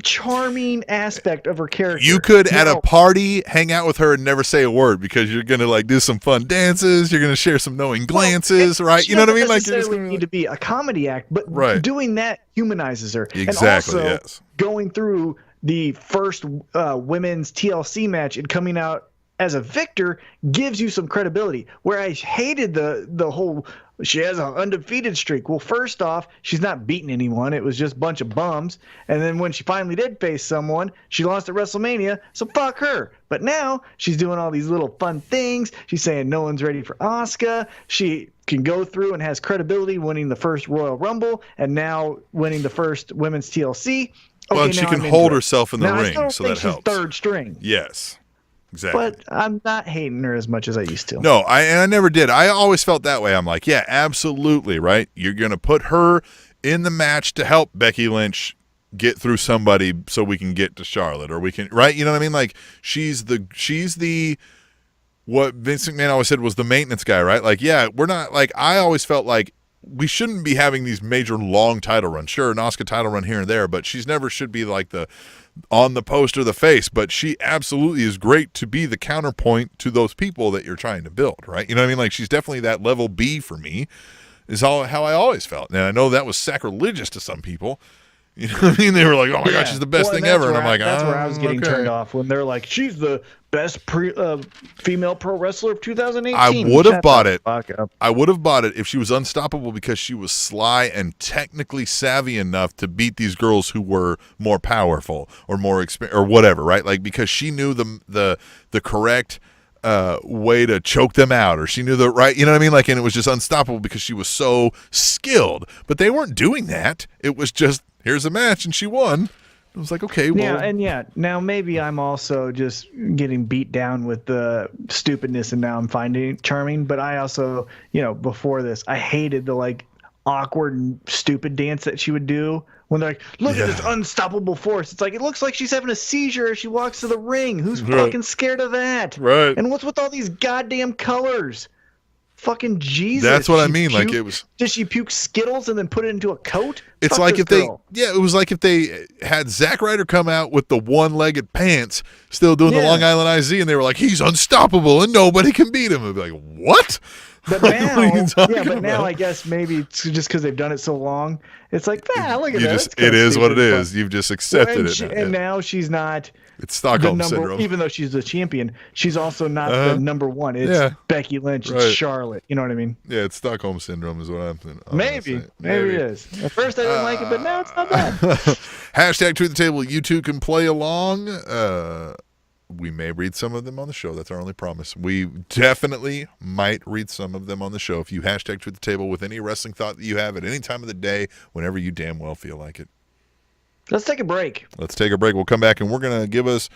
S3: charming aspect of her character.
S2: You could at
S3: Now,
S2: a party hang out with her and never say a word because you're gonna like do some fun dances. You're gonna share some knowing glances, right?
S3: She
S2: You know what I
S3: doesn't
S2: mean? Like you're just
S3: necessarily
S2: gonna
S3: need to be a comedy act, but
S2: Right.
S3: doing that humanizes her.
S2: Exactly,
S3: And also,
S2: yes.
S3: going through the first women's TLC match and coming out as a victor gives you some credibility. Where I hated the whole she has an undefeated streak. Well, first off, she's not beating anyone. It was just a bunch of bums. And then when she finally did face someone, she lost at WrestleMania, so fuck her. But now she's doing all these little fun things. She's saying no one's ready for Asuka. She can go through and has credibility winning the first Royal Rumble and now winning the first women's TLC.
S2: Well, and she
S3: now
S2: can
S3: I'm into
S2: hold
S3: it.
S2: herself in the
S3: Now, I
S2: ring,
S3: still
S2: so
S3: think
S2: that
S3: she's
S2: helps.
S3: third string.
S2: Yes. Exactly.
S3: But I'm not hating her as much as I used to.
S2: No, I never did. I always felt that way. I'm like, yeah, absolutely, right? You're going to put her in the match to help Becky Lynch get through somebody so we can get to Charlotte or we can, right? You know what I mean? Like she's the what Vince McMahon always said was the maintenance guy, right? Like, yeah, we're not like, I always felt like we shouldn't be having these major long title runs. Sure, an Asuka title run here and there, but she's never should be like the on the poster, the face, but she absolutely is great to be the counterpoint to those people that you're trying to build, right? You know what I mean? Like she's definitely that level B for me is how I always felt. And I know that was sacrilegious to some people. You know what I mean? They were like, oh my gosh, she's the best thing ever. And I'm like,
S3: that's where I was getting
S2: okay.
S3: turned off when they're like, she's the best female pro wrestler of 2018.
S2: I would have
S3: Shut
S2: bought
S3: the
S2: it.
S3: fuck up.
S2: I would have bought it if she was unstoppable because she was sly and technically savvy enough to beat these girls who were more powerful or more or whatever, right? Like because she knew the correct way to choke them out, or she knew the right, you know what I mean? Like, and it was just unstoppable because she was so skilled. But they weren't doing that. It was just here's a match and she won. It was like, okay, well,
S3: now maybe I'm also just getting beat down with the stupidness, and now I'm finding it charming. But I also, before this, I hated the like awkward and stupid dance that she would do when they're like, look at this unstoppable force. It's like it looks like she's having a seizure as she walks to the ring. Who's fucking scared of that?
S2: Right.
S3: And what's with all these goddamn colors? Fucking Jesus.
S2: That's what I
S3: She
S2: mean. Like
S3: puked-
S2: it was.
S3: Did she puke Skittles and then put it into a coat?
S2: It's
S3: Fuck
S2: like
S3: this
S2: if they,
S3: girl.
S2: it was like if they had Zack Ryder come out with the one-legged pants, still doing the
S3: Yeah.
S2: Long Island IZ, and they were like, he's unstoppable and nobody can beat him. I'd be like, what?
S3: But
S2: Like,
S3: now,
S2: what are you talking
S3: but now
S2: about?
S3: I guess maybe it's just because they've done it so long. It's like, look at
S2: You
S3: that.
S2: just, it is what it is. You've just accepted it.
S3: And now she's not
S2: It's
S3: the
S2: Stockholm
S3: number,
S2: syndrome.
S3: even though she's the champion. She's also not the number one. It's
S2: Yeah.
S3: Becky Lynch.
S2: Right.
S3: It's Charlotte. You know what I mean?
S2: Yeah, it's Stockholm syndrome is what I'm thinking.
S3: Maybe it is. At first I didn't like it, but now it's not bad.
S2: Hashtag Tweet the Table. You two can play along. We may read some of them on the show. That's our only promise. We definitely might read some of them on the show. If you hashtag Tweet the Table with any wrestling thought that you have at any time of the day, whenever you damn well feel like it.
S3: Let's take a break.
S2: Let's take a break. We'll come back and we're going to give us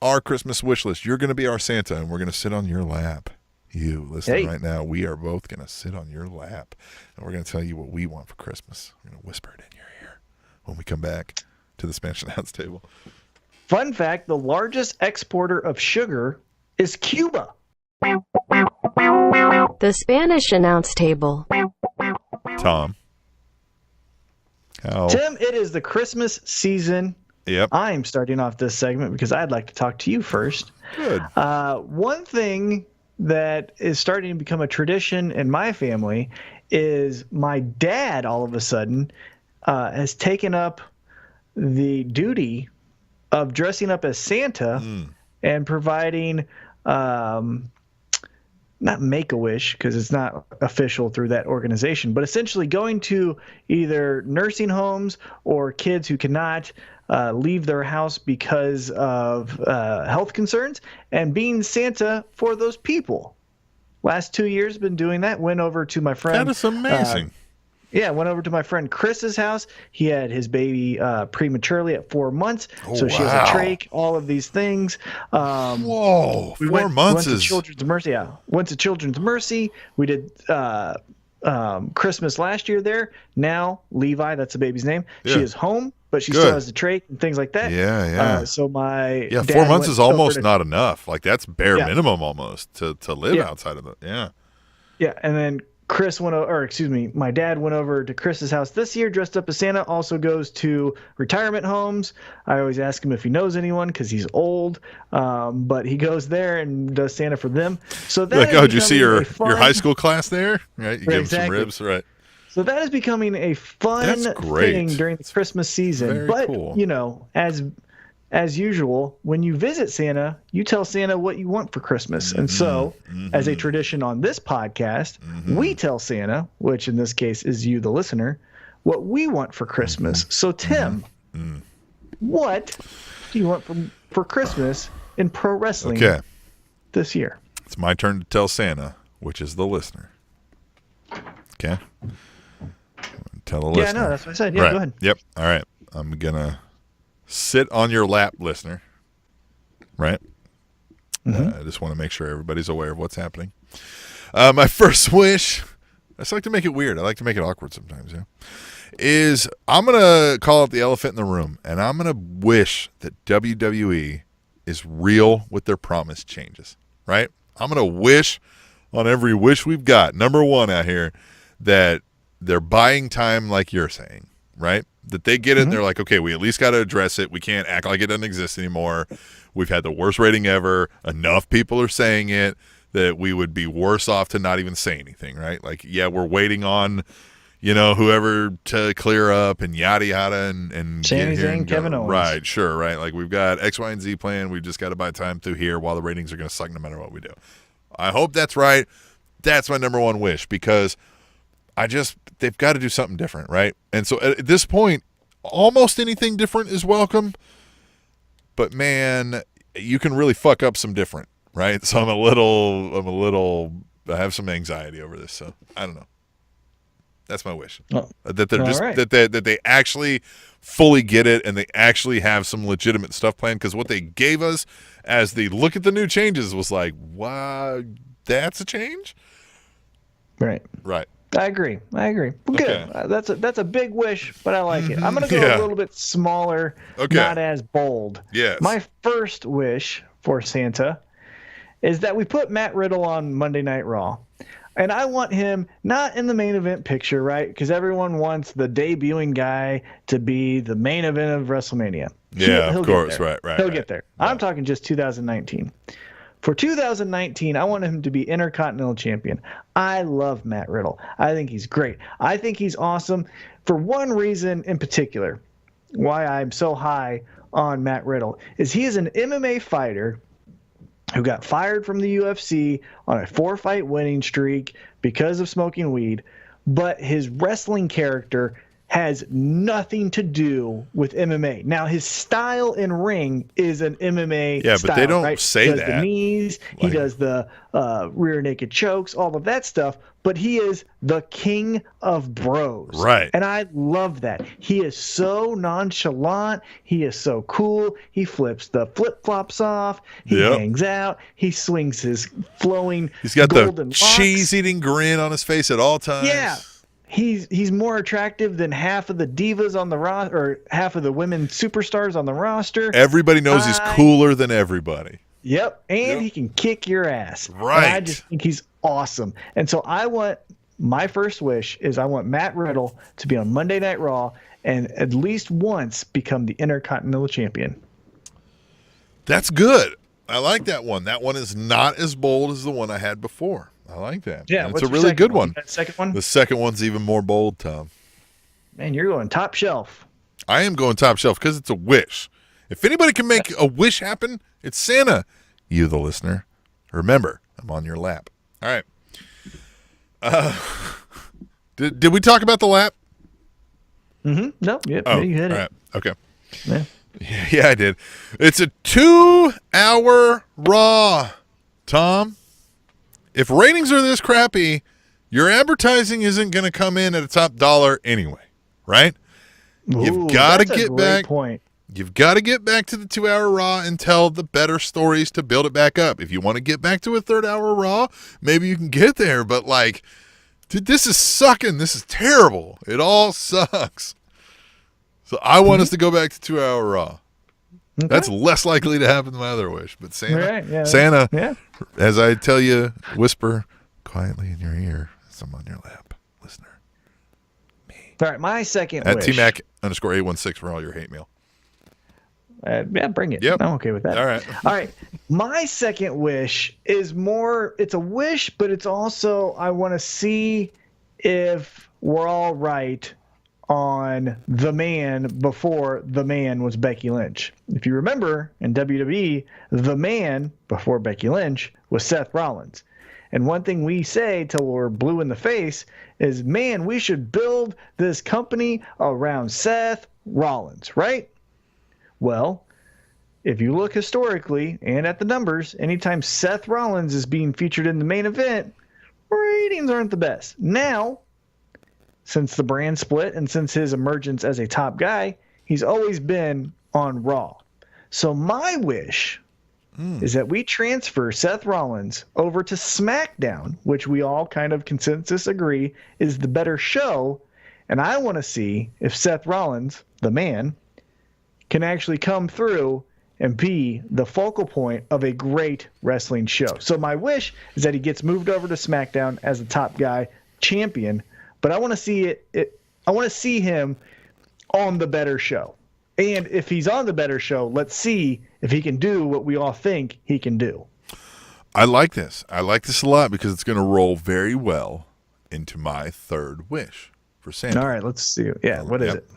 S2: our Christmas wish list. You're going to be our Santa and we're going to sit on your lap. You listening right now, we are both going to sit on your lap and we're going to tell you what we want for Christmas. We're going to whisper it in your ear when we come back to the Spanish Announce Table.
S3: Fun fact, the largest exporter of sugar is Cuba.
S1: The Spanish announce table.
S2: Tom. How?
S3: Tim, it is the Christmas season.
S2: Yep.
S3: I'm starting off this segment because I'd like to talk to you first.
S2: Good.
S3: One thing that is starting to become a tradition in my family is my dad all of a sudden has taken up the duty of dressing up as Santa and providing not Make-A-Wish because it's not official through that organization, but essentially going to either nursing homes or kids who cannot leave their house because of health concerns and being Santa for those people. Last 2 years been doing that. Went over to my friend.
S2: That is amazing.
S3: Went over to my friend Chris's house. He had his baby prematurely at 4 months, so she has a trach. All of these things.
S2: Whoa,
S3: we
S2: 4 months
S3: went
S2: is
S3: to Children's Mercy. Yeah, went to Children's Mercy. We did Christmas last year there. Now Levi, that's the baby's name.
S2: Yeah.
S3: She is home, but she
S2: Good.
S3: still has the trach and things like that.
S2: Yeah.
S3: So my
S2: 4 months is almost not enough. Like that's bare
S3: Yeah.
S2: minimum almost to live
S3: Yeah.
S2: outside of it. Yeah.
S3: Yeah, and then Chris went over, or excuse me, my dad went over to Chris's house this year dressed up as Santa. Also goes to retirement homes. I always ask him if he knows anyone because he's old, but he goes there and does Santa for them. So that
S2: Like,
S3: is
S2: oh, did you see
S3: becoming
S2: your
S3: a fun-
S2: high school class there? Right, you give them some
S3: Exactly.
S2: ribs, right?
S3: So that is becoming a fun
S2: That's great.
S3: thing during the Christmas season.
S2: Very
S3: but
S2: cool.
S3: you know, as usual, when you visit Santa, you tell Santa what you want for Christmas. And so, as a tradition on this podcast, we tell Santa, which in this case is you, the listener, what we want for Christmas. So, Tim, what do you want for Christmas in pro wrestling
S2: Okay.
S3: this year?
S2: It's my turn to tell Santa, which is the listener. Okay. Tell the listener.
S3: Yeah, no, that's what I said. Yeah,
S2: Right.
S3: go ahead.
S2: Yep. All right. I'm gonna sit on your lap, listener. Right. I just want to make sure everybody's aware of what's happening. My first wish, I just like to make it weird. I like to make it awkward sometimes. Yeah. Is I'm gonna call out the elephant in the room, and I'm gonna wish that WWE is real with their promise changes. Right. I'm gonna wish on every wish we've got. Number one out here that they're buying time, like you're saying. Right. That they get it and they're like, okay, we at least got to address it. We can't act like it doesn't exist anymore. We've had the worst rating ever. Enough people are saying it that we would be worse off to not even say anything, right? Like, yeah, we're waiting on, whoever to clear up and yada yada and
S3: Sami
S2: get here
S3: Zayn,
S2: and go.
S3: Kevin Owens.
S2: Right, sure, right. Like we've got X, Y, and Z plan. We've just got to buy time through here while the ratings are going to suck no matter what we do. I hope that's right. That's my number one wish because they've got to do something different, right? And so at this point, almost anything different is welcome. But man, you can really fuck up some different, right? So I have some anxiety over this. So I don't know. That's my wish.
S3: Oh,
S2: That they're just
S3: all right.
S2: that they actually fully get it and they actually have some legitimate stuff planned. Because what they gave us as the look at the new changes was like, wow, that's a change,
S3: Right.
S2: right?
S3: I agree. Well, good.
S2: Okay.
S3: That's a big wish, but I like it. I'm going to go
S2: Yeah.
S3: a little bit smaller,
S2: Okay.
S3: not as bold.
S2: Yes.
S3: My first wish for Santa is that we put Matt Riddle on Monday Night Raw. And I want him not in the main event picture, right? Because everyone wants the debuting guy to be the main event of WrestleMania.
S2: Yeah,
S3: He'll
S2: of
S3: get
S2: course.
S3: there.
S2: Right.
S3: He'll
S2: right.
S3: get there. I'm talking just 2019. For 2019, I want him to be Intercontinental Champion. I love Matt Riddle. I think he's great. I think he's awesome for one reason in particular. Why I'm so high on Matt Riddle is he is an MMA fighter who got fired from the UFC on a 4-fight winning streak because of smoking weed, but his wrestling character has nothing to do with MMA. Now, his style in ring is an MMA
S2: Yeah,
S3: style,
S2: but they don't
S3: right?
S2: say
S3: He does
S2: that.
S3: the knees, he
S2: Like-
S3: does the rear naked chokes, all of that stuff, but he is the king of bros.
S2: Right.
S3: And I love that. He is so nonchalant. He is so cool. He flips the flip-flops off. He
S2: Yep.
S3: hangs out. He swings his flowing
S2: He's got
S3: golden
S2: the
S3: locks.
S2: cheese-eating grin on his face at all times.
S3: Yeah. he's more attractive than half of the divas on the roster, or half of the women superstars on the roster.
S2: Everybody knows he's cooler than everybody.
S3: Yep, and he can kick your ass.
S2: Right.
S3: And I just think he's awesome. And so my first wish is I want Matt Riddle to be on Monday Night Raw and at least once become the Intercontinental Champion.
S2: That's good. I like that one. That one is not as bold as the one I had before. I like that.
S3: Yeah,
S2: and
S3: what's
S2: it's a
S3: your
S2: really
S3: second
S2: good
S3: one?
S2: one.
S3: You got a second one?
S2: The second one's even more bold, Tom.
S3: Man, you're going top shelf.
S2: I am going top shelf because it's a wish. If anybody can make a wish happen, it's Santa. You, the listener. Remember, I'm on your lap. All right. Did we talk about the lap?
S3: Mm-hmm. No, yep,
S2: Oh,
S3: yeah, you hit
S2: all
S3: it.
S2: right. Okay.
S3: Yeah.
S2: Yeah, I did. It's a 2-hour Raw, Tom. If ratings are this crappy, your advertising isn't going to come in at a top dollar anyway, right? You've got to
S3: that's a
S2: get
S3: great
S2: back.
S3: Point.
S2: You've got to get back to the 2-hour Raw and tell the better stories to build it back up. If you want to get back to a 3rd-hour Raw, maybe you can get there. But, like, dude, this is sucking. This is terrible. It all sucks. So I want us to go back to 2-hour Raw.
S3: Okay.
S2: That's less likely to happen than my other wish. But Santa,
S3: Right, yeah.
S2: Santa,
S3: Yeah.
S2: as I tell you, whisper quietly in your ear as I'm on your lap, listener.
S3: All right, my second
S2: At
S3: wish.
S2: TMac_816 for all your hate mail.
S3: Yeah, bring it.
S2: Yep.
S3: I'm okay with that.
S2: All right.
S3: All right. My second wish is more, it's a wish, but it's also, I want to see if we're all right on the man before the man was Becky Lynch. If you remember, in WWE, the man before Becky Lynch was Seth Rollins. And one thing we say till we're blue in the face is, man, we should build this company around Seth Rollins, right? Well, if you look historically and at the numbers, anytime Seth Rollins is being featured in the main event, ratings aren't the best. Now, since the brand split and since his emergence as a top guy, he's always been on Raw. So my wish is that we transfer Seth Rollins over to SmackDown, which we all kind of consensus agree is the better show. And I want to see if Seth Rollins, the man, can actually come through and be the focal point of a great wrestling show. So my wish is that he gets moved over to SmackDown as a top guy champion, but I want to see I want to see him on the better show. And if he's on the better show, let's see if he can do what we all think he can do.
S2: I like this. I like this a lot because it's going to roll very well into my third wish for Santa.
S3: All right, let's see. Yeah, what is it?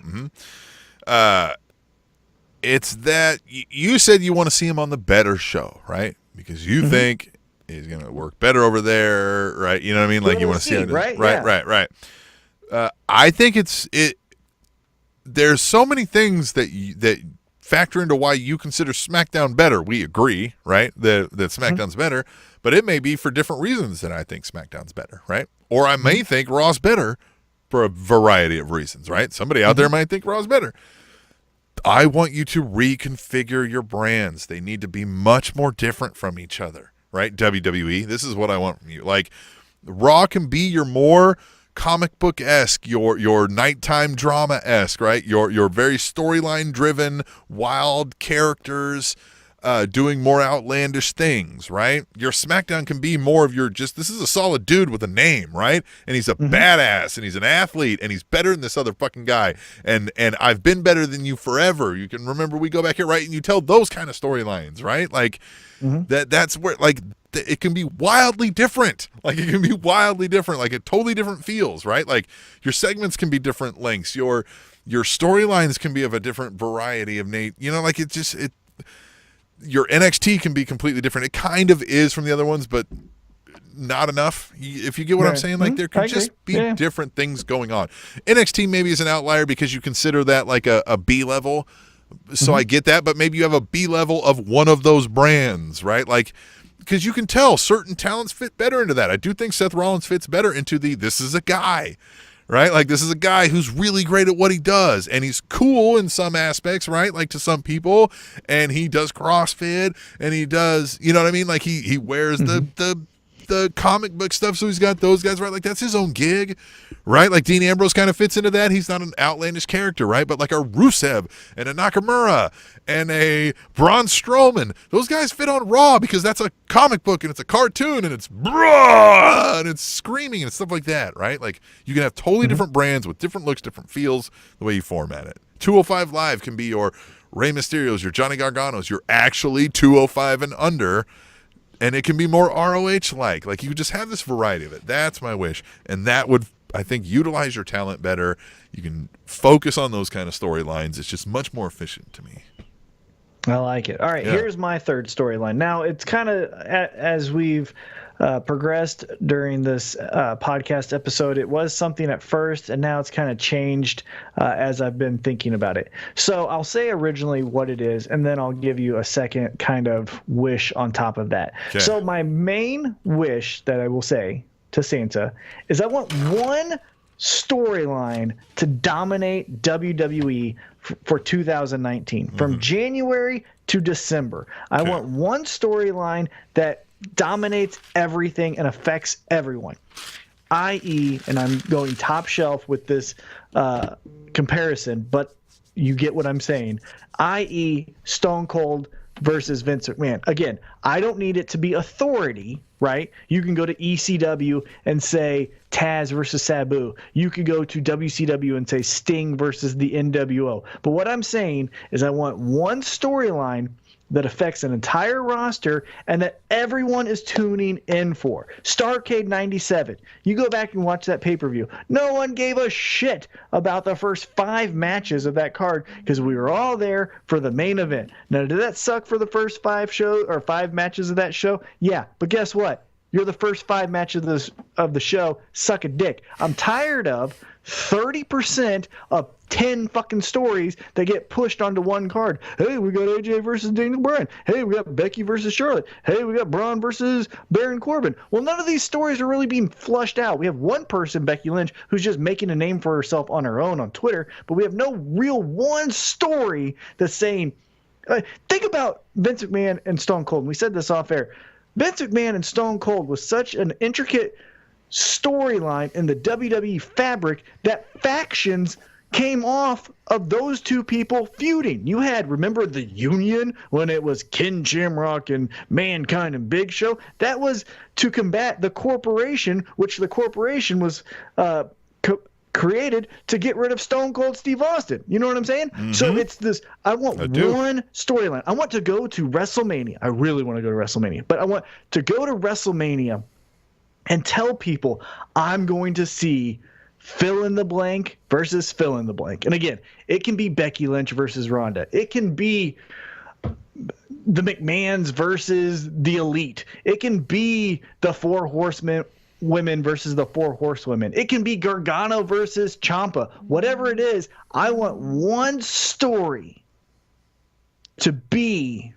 S2: It's that you said you want to see him on the better show, right? Because you think he's going to work better over there, right? You know what I mean? Like you want to see him,
S3: right?
S2: Right. I think there's so many things that factor into why you consider SmackDown better. We agree, right? That SmackDown's better, but it may be for different reasons that I think SmackDown's better, right? Or I may think Raw's better for a variety of reasons, right? Somebody out there might think Raw's better. I want you to reconfigure your brands. They need to be much more different from each other, right? WWE, this is what I want from you. Like, Raw can be your more comic book-esque, your nighttime drama-esque, right? Your very storyline-driven, wild characters doing more outlandish things, right? Your SmackDown can be more of your this is a solid dude with a name, right? And he's a badass, and he's an athlete, and he's better than this other fucking guy. And I've been better than you forever. You can remember we go back here, right? And you tell those kind of storylines, right? Like that's where it can be wildly different. Like it can be wildly different. Like it totally different feels, right? Like your segments can be different lengths. Your storylines can be of a different variety of like your NXT can be completely different. It kind of is from the other ones, but not enough. If you get what I'm saying, like there could just be different things going on. NXT maybe is an outlier because you consider that like a B level. So I get that, but maybe you have a B level of one of those brands, right? Like, because you can tell certain talents fit better into that. I do think Seth Rollins fits better into this is a guy, right? Like this is a guy who's really great at what he does, and he's cool in some aspects, right? Like to some people, and he does CrossFit, and he does, you know what I mean? Like he wears the the comic book stuff, so he's got those guys, right? Like, that's his own gig, right? Like, Dean Ambrose kind of fits into that. He's not an outlandish character, right? But like a Rusev and a Nakamura and a Braun Strowman, those guys fit on Raw because that's a comic book and it's a cartoon and it's brah and it's screaming and stuff like that, right? Like, you can have totally different brands with different looks, different feels, the way you format it. 205 Live can be your Rey Mysterios, your Johnny Garganos, you're actually 205 and under, and it can be more ROH-like. Like, you just have this variety of it. That's my wish, and that would, I think, utilize your talent better. You can focus on those kind of storylines. It's just much more efficient to me.
S3: I like it. All right, here's my third storyline. Now, it's kind of, as we've progressed during this podcast episode, it was something at first, and now it's kind of changed as I've been thinking about it. So I'll say originally what it is, and then I'll give you a second kind of wish on top of that.
S2: Okay.
S3: So my main wish that I will say to Santa is I want one storyline to dominate WWE for 2019 from January to December. I want one storyline that dominates everything and affects everyone, i.e., and I'm going top shelf with this comparison, but you get what I'm saying, i.e., Stone Cold versus Vince McMahon. Again, I don't need it to be authority, right? You can go to ECW and say Taz versus Sabu. You could go to WCW and say Sting versus the NWO. But what I'm saying is I want one storyline that affects an entire roster and that everyone is tuning in for. Starrcade 97. You go back and watch that pay-per-view. No one gave a shit about the first 5 matches of that card because we were all there for the main event. Now, did that suck for the first 5 matches of that show? Yeah, but guess what? You're the first 5 matches of the show. Suck a dick. I'm tired of 30% of 10 fucking stories that get pushed onto one card. Hey, we got AJ versus Daniel Bryan. Hey, we got Becky versus Charlotte. Hey, we got Braun versus Baron Corbin. Well, none of these stories are really being flushed out. We have one person, Becky Lynch, who's just making a name for herself on her own on Twitter, but we have no real one story that's saying, think about Vince McMahon and Stone Cold. We said this off air. Vince McMahon and Stone Cold was such an intricate storyline in the WWE fabric that factions came off of those two people feuding. You had, remember the Union when it was Ken Shamrock and Mankind and Big Show? That was to combat the corporation, which the corporation was created to get rid of Stone Cold Steve Austin. You know what I'm saying? Mm-hmm. So it's this, I want one storyline. I want to go to WrestleMania. I really want to go to WrestleMania, but I want to go to WrestleMania and tell people I'm going to see fill in the blank versus fill in the blank. And again, it can be Becky Lynch versus Ronda. It can be the McMahons versus the Elite. It can be the 4 Horsemen women versus the 4 Horsewomen. It can be Gargano versus Ciampa. Whatever it is, I want one story to be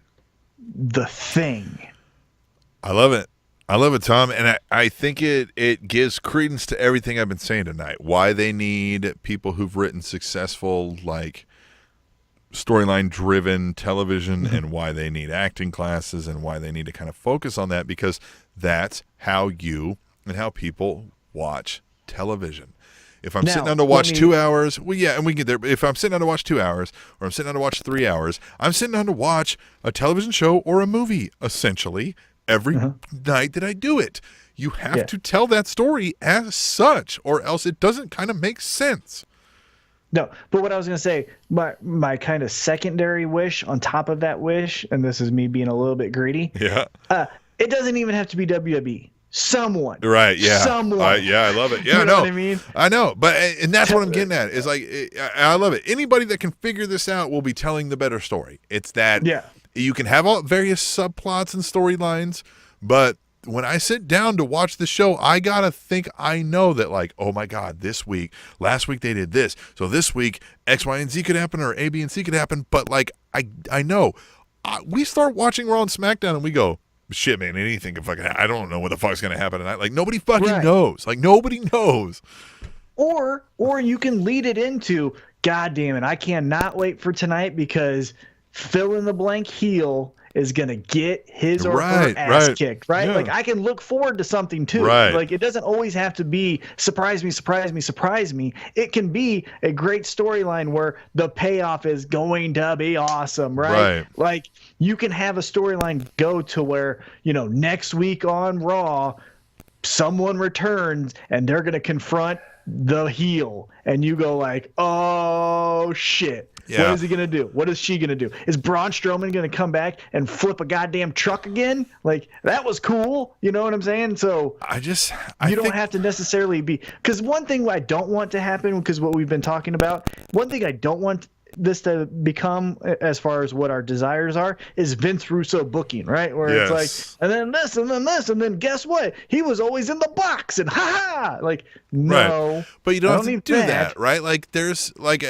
S3: the thing.
S2: I love it. I love it, Tom, and I think it gives credence to everything I've been saying tonight. Why they need people who've written successful, like, storyline-driven television, and why they need acting classes, and why they need to kind of focus on that, because that's how you and how people watch television. If I'm sitting down to watch 2 hours, well, yeah, and we can get there. If I'm sitting down to watch 2 hours, or I'm sitting down to watch 3 hours, I'm sitting down to watch a television show or a movie, essentially, every night that I do it. You have to tell that story as such, or else it doesn't kind of make sense.
S3: No, but what I was going to say, my kind of secondary wish on top of that wish, and this is me being a little bit greedy, it doesn't even have to be WWE. Someone.
S2: Right, yeah.
S3: Someone.
S2: I love it. Yeah,
S3: you know what I mean?
S2: I know, but and that's what I'm getting at. Is like, I love it. Anybody that can figure this out will be telling the better story. It's that you can have all various subplots and storylines, but when I sit down to watch the show, I gotta think I know that, like, oh my God, last week they did this, so this week X, Y, and Z could happen, or A, B, and C could happen. But like, I know. We start watching Raw and SmackDown, and we go, shit, man, anything can fucking happen. I don't know what the fuck's gonna happen tonight. Like, nobody fucking knows. Like, nobody knows. Or
S3: you can lead it into, God damn it, I cannot wait for tonight because fill in the blank heel is gonna get his or
S2: Right,
S3: her ass
S2: right.
S3: kicked, right?
S2: Yeah.
S3: Like I can look forward to something too.
S2: Right.
S3: Like it doesn't always have to be surprise me, surprise me, surprise me. It can be a great storyline where the payoff is going to be awesome, right?
S2: Right.
S3: Like you can have a storyline go to where, next week on Raw, someone returns and they're gonna confront the heel, and you go like, oh shit.
S2: Yeah.
S3: What is he going to do? What is she going to do? Is Braun Strowman going to come back and flip a goddamn truck again? Like, that was cool. You know what I'm saying? So
S2: I
S3: you don't have to necessarily be – because one thing I don't want to happen, because what we've been talking about, one thing I don't want this to become, as far as what our desires are, is Vince Russo booking, right? Where it's like, and then this, and then this, and then guess what? He was always in the box, and ha-ha! Like, no.
S2: Right. But you don't have to
S3: need
S2: do that, right? Like, there's, like,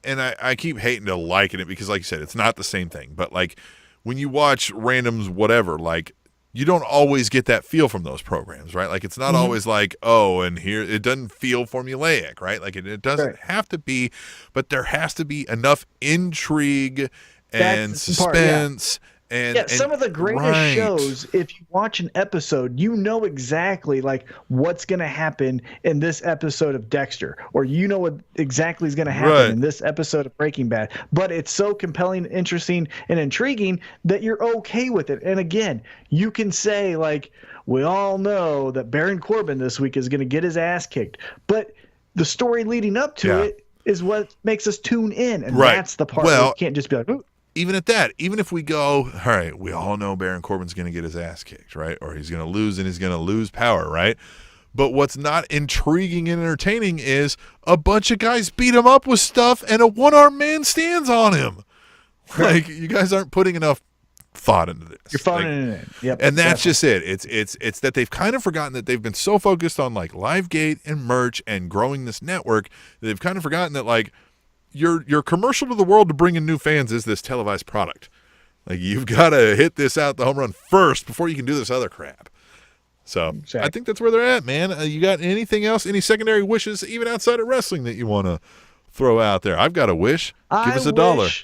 S2: and I keep hating to liken it because, like you said, it's not the same thing. But, like, when you watch randoms, whatever, like, you don't always get that feel from those programs, right? Like, it's not always like, oh, and here, it doesn't feel formulaic, right? Like, it doesn't have to be, but there has to be enough intrigue and
S3: That's the part, yeah.
S2: suspense. And
S3: some of the greatest shows, if you watch an episode, you know exactly like what's going to happen in this episode of Dexter, or you know what exactly is going to happen in this episode of Breaking Bad. But it's so compelling, interesting, and intriguing that you're okay with it. And again, you can say like, we all know that Baron Corbin this week is going to get his ass kicked, but the story leading up to it is what makes us tune in, and that's the part where you can't just be like, ooh.
S2: Even at that, even if we go, all right, we all know Baron Corbin's going to get his ass kicked, right? Or he's going to lose and he's going to lose power, right? But what's not intriguing and entertaining is a bunch of guys beat him up with stuff and a one-armed man stands on him. Like, you guys aren't putting enough thought into this.
S3: You're phoning it in. Yep,
S2: and that's just it. It's that they've kind of forgotten that they've been so focused on, like, Livegate and merch and growing this network that they've kind of forgotten that, like, your commercial to the world to bring in new fans is this televised product. Like, you've got to hit this out the home run first before you can do this other crap. So I think that's where they're at, man. You got anything else, any secondary wishes, even outside of wrestling, that you want to throw out there? I've got a wish. Give us $1.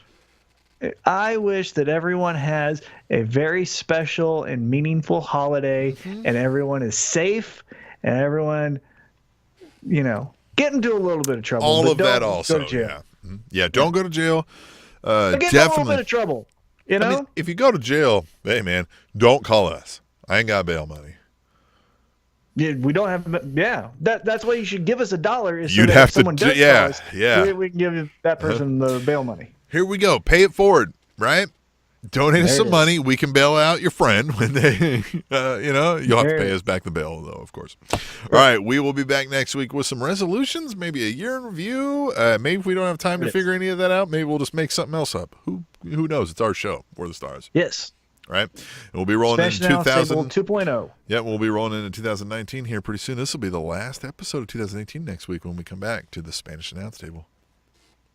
S3: I wish that everyone has a very special and meaningful holiday, and everyone is safe, and everyone, get into a little bit of trouble.
S2: All of that
S3: go
S2: also,
S3: to jail.
S2: yeah. Yeah, don't go to jail.
S3: Get
S2: Definitely.
S3: in a little bit of trouble,
S2: I mean, if you go to jail, hey, man, don't call us. I ain't got bail money.
S3: Yeah, we don't have. Yeah, that's why you should give us $1. Is
S2: You'd
S3: so that
S2: have
S3: if someone
S2: to,
S3: does
S2: yeah,
S3: call us,
S2: yeah.
S3: we can give that person the bail money.
S2: Here we go. Pay it forward, right? Donate us some money. We can bail out your friend when they, you'll have to pay us back the bail, though, of course. All right, we will be back next week with some resolutions, maybe a year in review. Maybe if we don't have time to figure any of that out, maybe we'll just make something else up. Who knows? It's our show. We're the stars.
S3: Yes.
S2: All right. And we'll be rolling into
S3: 2.0.
S2: Yeah, we'll be rolling into 2019 here pretty soon. This will be the last episode of 2018 next week when we come back to the Spanish Announce Table.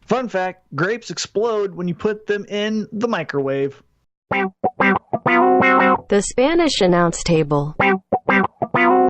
S3: Fun fact, grapes explode when you put them in the microwave.
S1: The Spanish Announce Table.